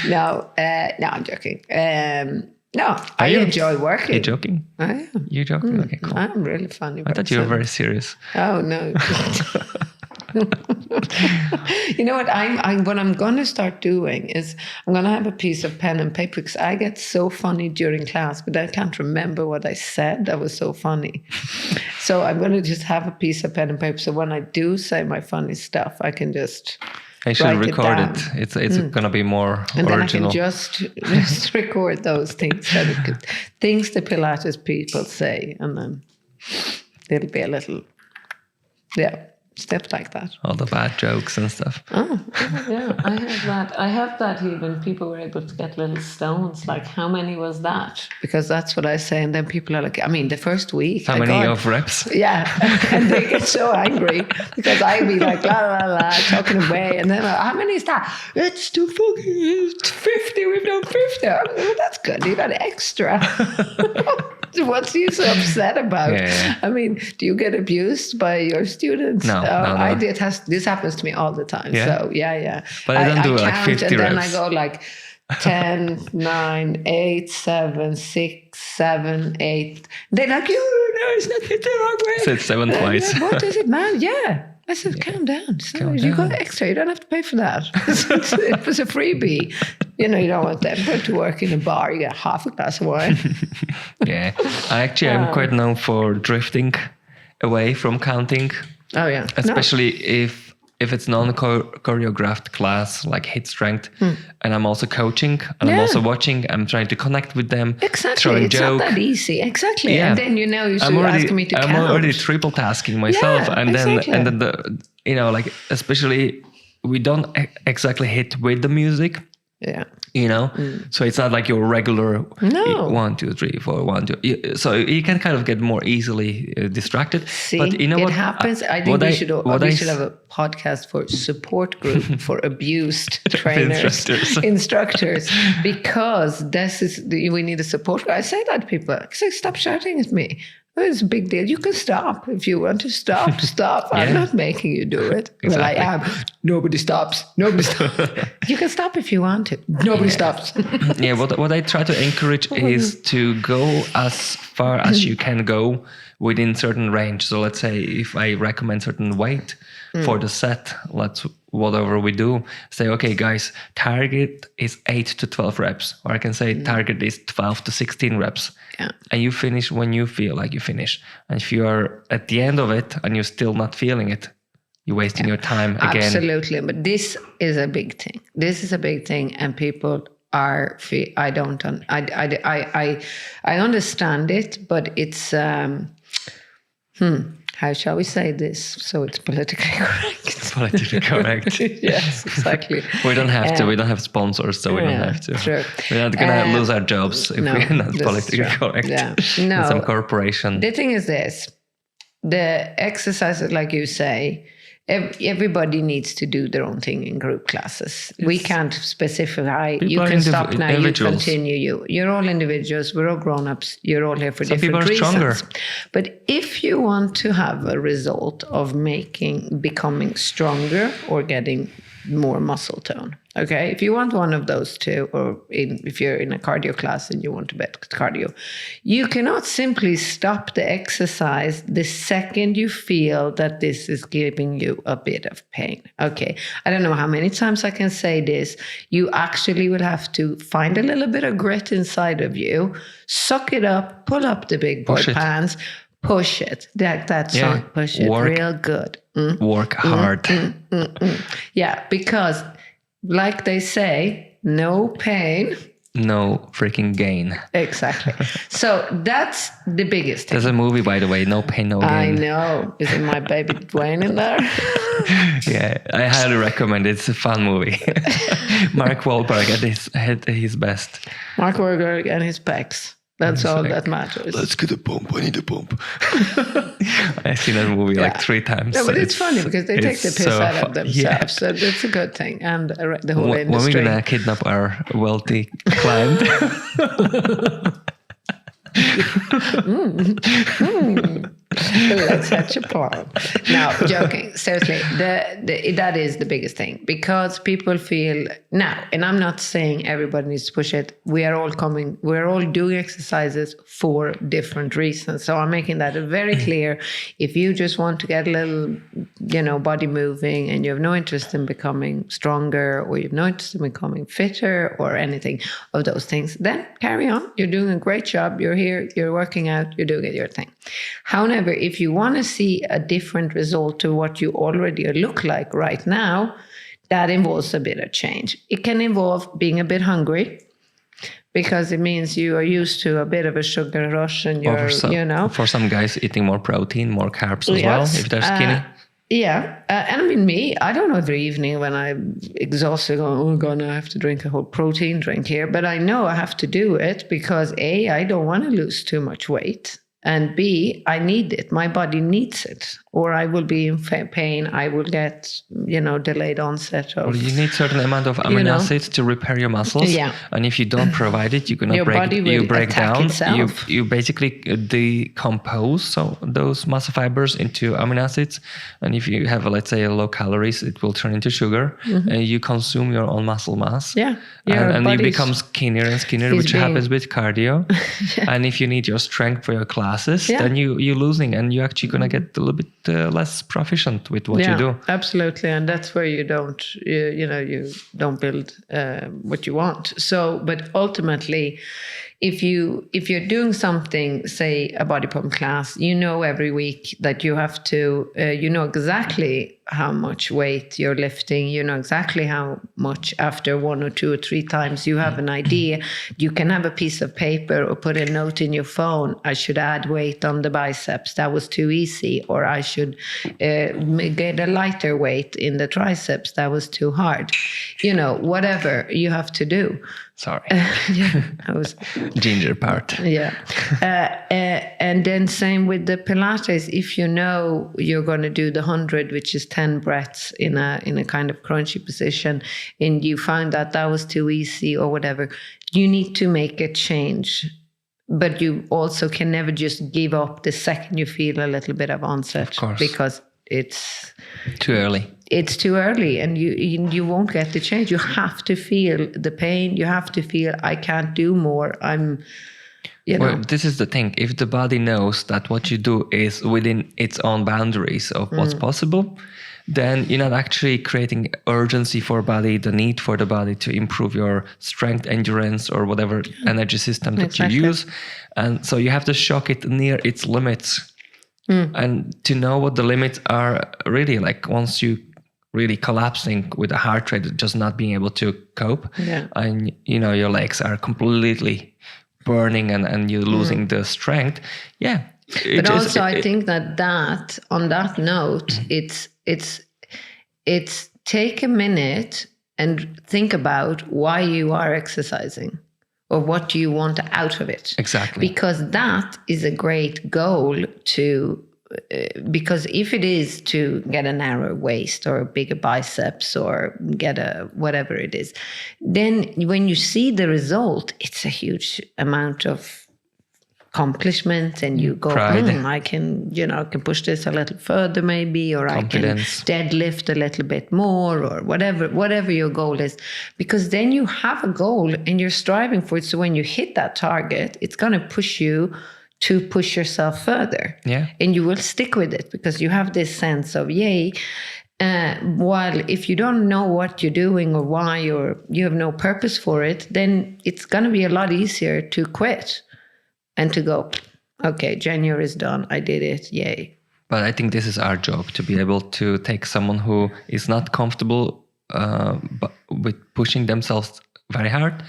Speaker 1: No, I'm joking. No, I enjoy working.
Speaker 2: You're joking?
Speaker 1: I am.
Speaker 2: You're joking? Okay, cool.
Speaker 1: I'm really funny.
Speaker 2: I thought you were very serious.
Speaker 1: Oh, no. You know what what I'm going to start doing is I'm going to have a piece of pen and paper, because I get so funny during class, but I can't remember what I said. That was so funny. So I'm going to just have a piece of pen and paper. So when I do say my funny stuff, I can just...
Speaker 2: I should record it. It's going to be more
Speaker 1: and
Speaker 2: original.
Speaker 1: And then I can just record those things things the Pilates people say, and then it'll be a little, steps like that.
Speaker 2: All the bad jokes and stuff.
Speaker 1: Oh, yeah, I have that even. People were able to get little stones. Like, how many was that? Because that's what I say. And then people are like, I mean, the first week.
Speaker 2: How many of reps?
Speaker 1: Yeah. And they get so angry because I'd be like, la, la, la, talking away. And then, how many is that? It's 50. We've done 50. Oh, that's good. You got extra. What's you so upset about?
Speaker 2: Yeah.
Speaker 1: I mean, do you get abused by your students?
Speaker 2: No.
Speaker 1: I did. This happens to me all the time.
Speaker 2: Yeah?
Speaker 1: So yeah.
Speaker 2: But I don't do like 50
Speaker 1: and
Speaker 2: reps.
Speaker 1: Then I go like 10, 9, 8, 7, 6, 7, 8. They're like, no, it's not the wrong way.
Speaker 2: Said 7 twice.
Speaker 1: What is it, man? Yeah. I said, calm down. So you got extra. You don't have to pay for that. It was a freebie. You don't want them to work in a bar. You get half a glass of wine.
Speaker 2: Yeah. I'm quite known for drifting away from counting.
Speaker 1: Oh, yeah.
Speaker 2: Especially if it's non-choreographed class, like HIIT strength, and I'm also coaching, and I'm also watching, I'm trying to connect with them, throwing
Speaker 1: it's
Speaker 2: joke.
Speaker 1: Not that easy. Exactly.
Speaker 2: Yeah.
Speaker 1: And then, you should ask me to count.
Speaker 2: I'm already triple tasking myself. And then, like, especially we don't exactly hit with the music.
Speaker 1: Yeah.
Speaker 2: So it's not like your regular 1, 2, 3, 4, 1, 2. So you can kind of get more easily distracted.
Speaker 1: See,
Speaker 2: but you know
Speaker 1: it happens. I think we should have a podcast for support group for abused trainers, instructors, because we need a support group. I say that to people. I say, stop shouting at me. It's a big deal. You can stop if you want to stop. Stop. I'm not making you do it. Exactly. Well, I am. Nobody stops. You can stop if you want to. Nobody stops.
Speaker 2: What I try to encourage is to go as far as you can go within certain range. So let's say if I recommend certain weight for the set, whatever we do, say, okay, guys, target is 8 to 12 reps. Or I can say target is 12 to 16 reps.
Speaker 1: Yeah.
Speaker 2: And you finish when you feel like you finish. And if you are at the end of it and you're still not feeling it, you're wasting your time again.
Speaker 1: Absolutely. But this is a big thing. And people are, I understand it, but it's, how shall we say this so it's politically correct?
Speaker 2: Politically correct.
Speaker 1: Yes, exactly.
Speaker 2: We don't have to. We don't have sponsors, so we don't have to.
Speaker 1: True.
Speaker 2: We're not going to lose our jobs if we're not politically correct.
Speaker 1: Yeah. No.
Speaker 2: In some corporation.
Speaker 1: The thing is this. The exercises, like you say, everybody needs to do their own thing in group classes. Yes. We can't specify. You can stop now. You continue. You're all individuals. We're all grown-ups. You're all here for different reasons. Some people are stronger. But if you want to have a result of becoming stronger or getting more muscle tone, okay? If you want one of those two, or if you're in a cardio class and you want to bet cardio, you cannot simply stop the exercise the second you feel that this is giving you a bit of pain. Okay, I don't know how many times I can say this. You actually will have to find a little bit of grit inside of you, suck it up, pull up the big boy pants, push it. That song, push it real good.
Speaker 2: Work hard.
Speaker 1: Yeah, because like they say, no pain,
Speaker 2: no freaking gain.
Speaker 1: Exactly. So that's the biggest thing.
Speaker 2: There's a movie, by the way, No Pain, No Gain.
Speaker 1: I know. Isn't my baby Dwayne in there?
Speaker 2: Yeah, I highly recommend it. It's a fun movie. Mark Wahlberg at his best.
Speaker 1: Mark Wahlberg and his pecs. That's all that matters.
Speaker 2: Let's get a pump. I need a pump. I've seen that movie like 3 times.
Speaker 1: No, but it's funny because they take the piss out of themselves. Yeah. So that's a good thing. And the whole industry.
Speaker 2: When we're going to kidnap our wealthy client.
Speaker 1: Let's hatch a plan. No, joking. Seriously, that is the biggest thing, because people feel now, and I'm not saying everybody needs to push it. We're all doing exercises for different reasons. So I'm making that very clear. If you just want to get a little, body moving, and you have no interest in becoming stronger, or you have no interest in becoming fitter, or anything of those things, then carry on. You're doing a great job. You're here. You're working out. You're doing your thing. However, if you want to see a different result to what you already look like right now, that involves a bit of change. It can involve being a bit hungry, because it means you are used to a bit of a sugar rush, and
Speaker 2: for some guys, eating more protein, more carbs as well, if they're skinny.
Speaker 1: And I mean, me, I don't know every evening when I'm exhausted, going, oh God, I have to drink a whole protein drink here. But I know I have to do it because A, I don't want to lose too much weight. And B, I need it. My body needs it, or I will be in pain. I will get, delayed onset of.
Speaker 2: Well, you need certain amount of amino acids to repair your muscles.
Speaker 1: Yeah.
Speaker 2: And if you don't provide it, you're gonna break down. You basically decompose those muscle fibers into amino acids. And if you have, let's say, low calories, it will turn into sugar, and you consume your own muscle mass.
Speaker 1: Yeah.
Speaker 2: And you become skinnier and skinnier, which happens with cardio. Yeah. And if you need your strength for your classes, then you're losing, and you're actually gonna get a little bit less proficient with what you do.
Speaker 1: Absolutely, and that's where you don't build what you want. So, but ultimately, if you're doing something, say a body pump class, every week that you have to, exactly how much weight you're lifting, exactly how much after 1 or 2 or 3 times, you have an idea. You can have a piece of paper or put a note in your phone. I should add weight on the biceps. That was too easy. Or I should get a lighter weight in the triceps. That was too hard. whatever you have to do.
Speaker 2: Sorry.
Speaker 1: Yeah, I was
Speaker 2: ginger part.
Speaker 1: Yeah. And then same with the Pilates. If you know you're going to do the 100, which is 10 breaths in a kind of crunchy position, and you find that was too easy or whatever, you need to make a change. But you also can never just give up the second you feel a little bit of onset,
Speaker 2: of course,
Speaker 1: because it's
Speaker 2: too early.
Speaker 1: It's too early, and you won't get the change. You have to feel the pain. You have to feel, I can't do more. Well,
Speaker 2: this is the thing. If the body knows that what you do is within its own boundaries of what's possible, then you're not actually creating urgency for body, the need for the body to improve your strength, endurance, or whatever energy system that you use. And so you have to shock it near its limits. And to know what the limits are, really, like once you really collapsing with a heart rate, just not being able to cope, and your legs are completely burning and you're losing the strength. Yeah.
Speaker 1: But also I think that on that note, it's take a minute and think about why you are exercising, or what do you want out of it.
Speaker 2: Exactly.
Speaker 1: Because that is a great goal because if it is to get a narrower waist or bigger biceps or get a whatever it is, then when you see the result, it's a huge amount of accomplishment, and you go, I can push this a little further maybe, or confidence. I can deadlift a little bit more, or whatever your goal is, because then you have a goal and you're striving for it. So when you hit that target, it's going to push you to push yourself further.
Speaker 2: Yeah.
Speaker 1: And you will stick with it because you have this sense of yay. While if you don't know what you're doing or why, or you have no purpose for it, then it's going to be a lot easier to quit and to go, okay, January is done. I did it. Yay.
Speaker 2: But I think this is our job, to be able to take someone who is not comfortable with pushing themselves very hard,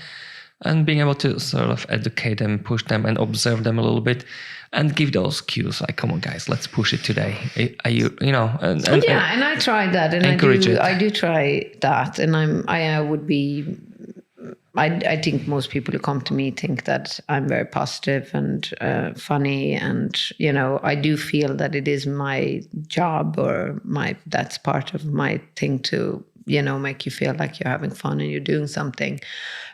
Speaker 2: and being able to sort of educate them, push them, and observe them a little bit, and give those cues like, "Come on, guys, let's push it today." Are you, and
Speaker 1: I tried that, and I do try that, and I think most people who come to me think that I'm very positive and funny, and I do feel that it is my job, or that's part of my thing to make you feel like you're having fun and you're doing something.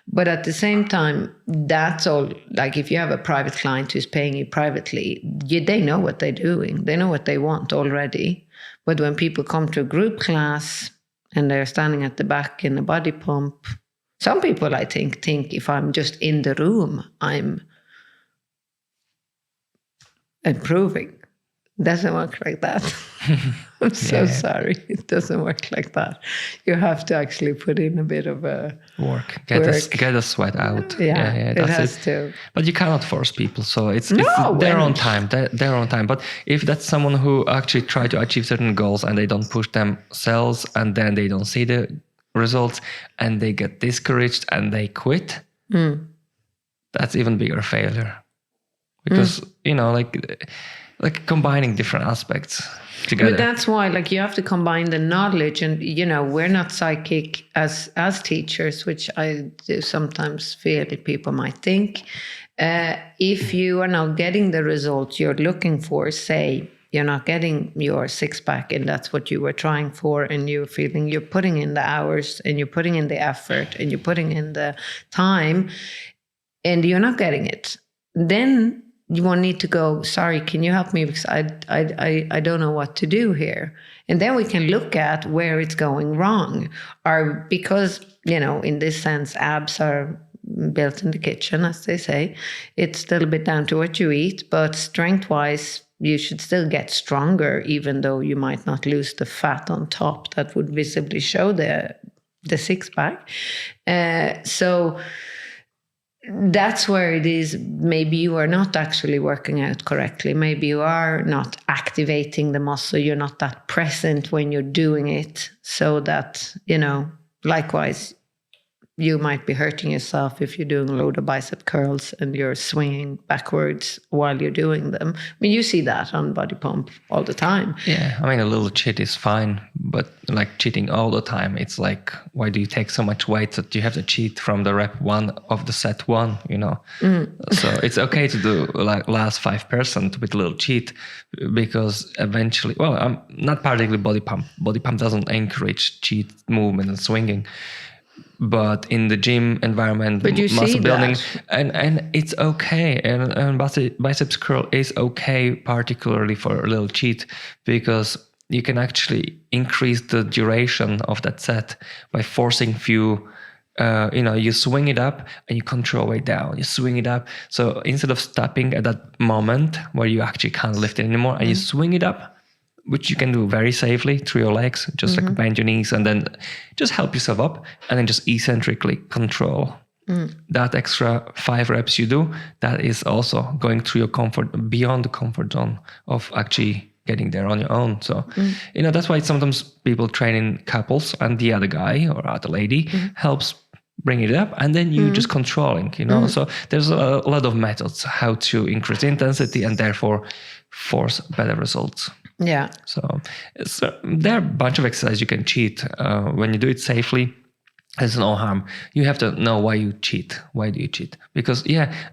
Speaker 1: But at the same time, that's all. Like if you have a private client who's paying you privately, they know what they're doing. They know what they want already. But when people come to a group class and they're standing at the back in a body pump, some people, I think if I'm just in the room, I'm improving. Doesn't work like that. I'm so sorry. It doesn't work like that. You have to actually put in a bit of a
Speaker 2: work. Get a sweat out.
Speaker 1: Yeah, it has to.
Speaker 2: But you cannot force people. So it's their own time. Their own time. But if that's someone who actually try to achieve certain goals and they don't push themselves, and then they don't see the results and they get discouraged and they quit, that's even bigger failure. Because like combining different aspects together.
Speaker 1: But that's why, you have to combine the knowledge, and we're not psychic as teachers, which I do sometimes feel people might think. If you are not getting the results you're looking for, say you're not getting your six-pack, and that's what you were trying for, and you're feeling you're putting in the hours, and you're putting in the effort, and you're putting in the time, and you're not getting it, then you won't need to go, sorry, can you help me? Because I don't know what to do here. And then we can look at where it's going wrong. Or because, in this sense, abs are built in the kitchen, as they say. It's still a bit down to what you eat, but strength-wise, you should still get stronger, even though you might not lose the fat on top that would visibly show the six-pack. So that's where it is. Maybe you are not actually working out correctly. Maybe you are not activating the muscle. You're not that present when you're doing it. So that, likewise, you might be hurting yourself if you're doing load of bicep curls and you're swinging backwards while you're doing them. I mean, you see that on body pump all the time.
Speaker 2: Yeah, I mean, a little cheat is fine, but like cheating all the time, it's like, why do you take so much weight that you have to cheat from the rep 1 of the set 1, you know? So it's okay to do like last 5% with a little cheat, because eventually, well, I'm not particularly body pump. Body pump doesn't encourage cheat movement and swinging. But in the gym environment, muscle building, and it's okay. And biceps curl is okay, particularly for a little cheat, because you can actually increase the duration of that set by forcing few. You swing it up and you control it down. You swing it up. So instead of stopping at that moment where you actually can't lift it anymore, and you swing it up, which you can do very safely through your legs, just like bend your knees and then just help yourself up, and then just eccentrically control. That extra 5 reps you do, that is also going through your comfort, beyond the comfort zone of actually getting there on your own. So, that's why sometimes people train in couples and the other guy or the lady helps bring it up, and then you just controlling, So there's a lot of methods how to increase intensity and therefore force better results.
Speaker 1: Yeah.
Speaker 2: So there are a bunch of exercises you can cheat. When you do it safely, there's no harm. You have to know why you cheat. Why do you cheat? Because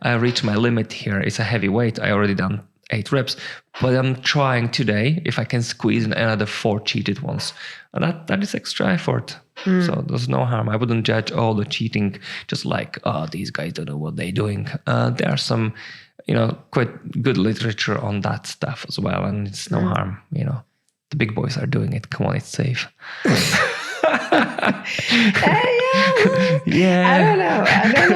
Speaker 2: I reached my limit here. It's a heavy weight. I already done 8 reps, but I'm trying today if I can squeeze in another 4 cheated ones. And that is extra effort. So there's no harm. I wouldn't judge all the cheating just like, these guys don't know what they're doing. There are some quite good literature on that stuff as well, and it's no harm. The big boys are doing it. Come on, it's safe.
Speaker 1: Yeah. I don't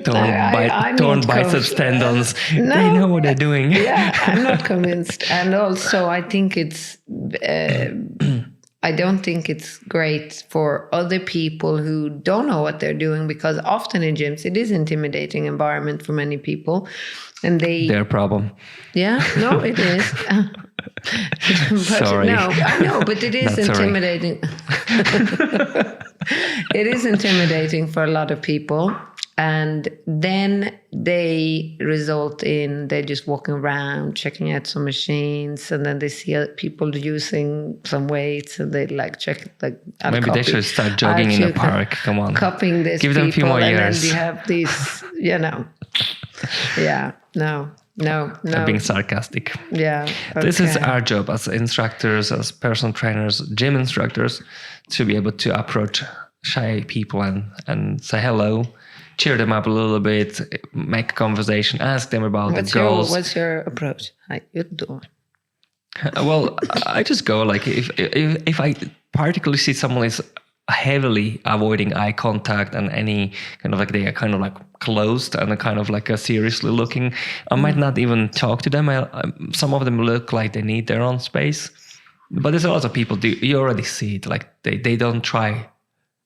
Speaker 1: know.
Speaker 2: Torn biceps tendons. No, they know what they're doing.
Speaker 1: I'm not convinced. And also, I think it's. I don't think it's great for other people who don't know what they're doing, because often in gyms it is intimidating environment for many people, and their problem. Yeah, no, it is.
Speaker 2: Sorry.
Speaker 1: No, I know, but it is intimidating. It is intimidating for a lot of people. And then they result in they're just walking around, checking out some machines, and then they see people using some weights, and they check
Speaker 2: maybe they should start jogging in the park. Come on,
Speaker 1: copying this.
Speaker 2: Give them a few more years.
Speaker 1: And then you have these, Yeah, no.
Speaker 2: I'm being sarcastic.
Speaker 1: Yeah, okay.
Speaker 2: This is our job as instructors, as personal trainers, gym instructors, to be able to approach shy people and say hello. Cheer them up a little bit, make a conversation, ask them about the goals.
Speaker 1: What's your approach? How you do?
Speaker 2: Well, I just go if I particularly see someone is heavily avoiding eye contact and any kind of they are kind of closed and kind of seriously looking, I might not even talk to them. Some of them look like they need their own space, but there's a lot of people you already see it, they don't try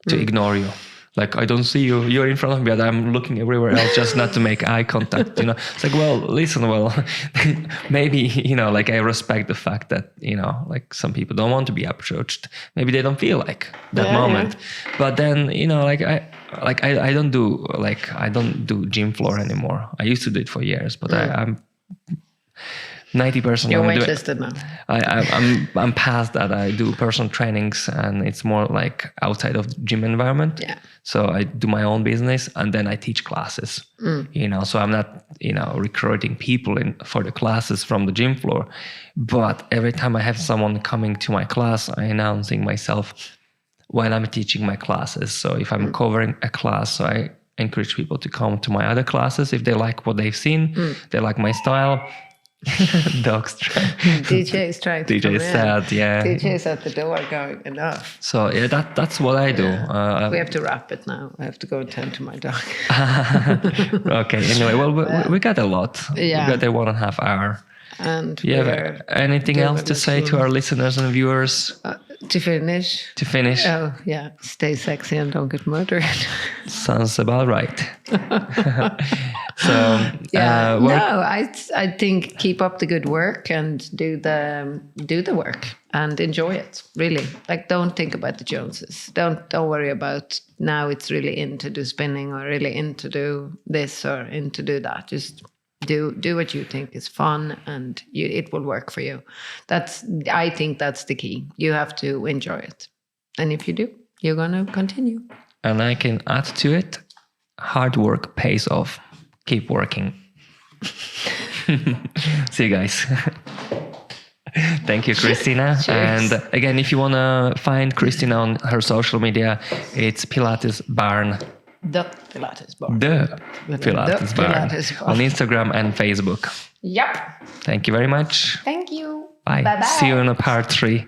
Speaker 2: to ignore you. I don't see you. You're in front of me, but I'm looking everywhere else just not to make eye contact. It's listen, maybe, I respect the fact that, some people don't want to be approached. Maybe they don't feel like that moment. Yeah. But then, I don't do gym floor anymore. I used to do it for years, but I'm 90%.
Speaker 1: You're waitlisted now.
Speaker 2: I'm past that. I do personal trainings, and it's more outside of the gym environment.
Speaker 1: Yeah.
Speaker 2: So I do my own business, and then I teach classes. So I'm not recruiting people for the classes from the gym floor. But every time I have someone coming to my class, I'm announcing myself while I'm teaching my classes. So if I'm covering a class, so I encourage people to come to my other classes if they like what they've seen, they like my style. Dog's trying.
Speaker 1: DJ is trying to
Speaker 2: DJ is sad, yeah.
Speaker 1: DJ is at the door going, enough.
Speaker 2: So that's what I do.
Speaker 1: We have to wrap it now. I have to go attend to my dog.
Speaker 2: Okay, anyway, well, we got a lot.
Speaker 1: Yeah.
Speaker 2: We got a 1.5 hour.
Speaker 1: And
Speaker 2: do you have anything else to say to our listeners and viewers?
Speaker 1: To finish?
Speaker 2: To finish?
Speaker 1: Oh, yeah. Stay sexy and don't get murdered.
Speaker 2: Sounds about right. So
Speaker 1: I think keep up the good work and do the work and enjoy it. Really, like don't think about the Joneses. Don't worry about now. It's really in to do spinning or really in to do this or in to do that. Just do what you think is fun and it will work for you. I think that's the key. You have to enjoy it, and if you do, you're gonna continue.
Speaker 2: And I can add to it, hard work pays off. Keep working. See you guys. Thank you, Kristina.
Speaker 1: Cheers.
Speaker 2: And again, if you want to find Kristina on her social media, it's Pilates Barn.
Speaker 1: The Pilates Barn.
Speaker 2: The Pilates Barn. On Instagram and Facebook.
Speaker 1: Yep.
Speaker 2: Thank you very much.
Speaker 1: Thank you.
Speaker 2: Bye.
Speaker 1: Bye-bye.
Speaker 2: See you in a part 3.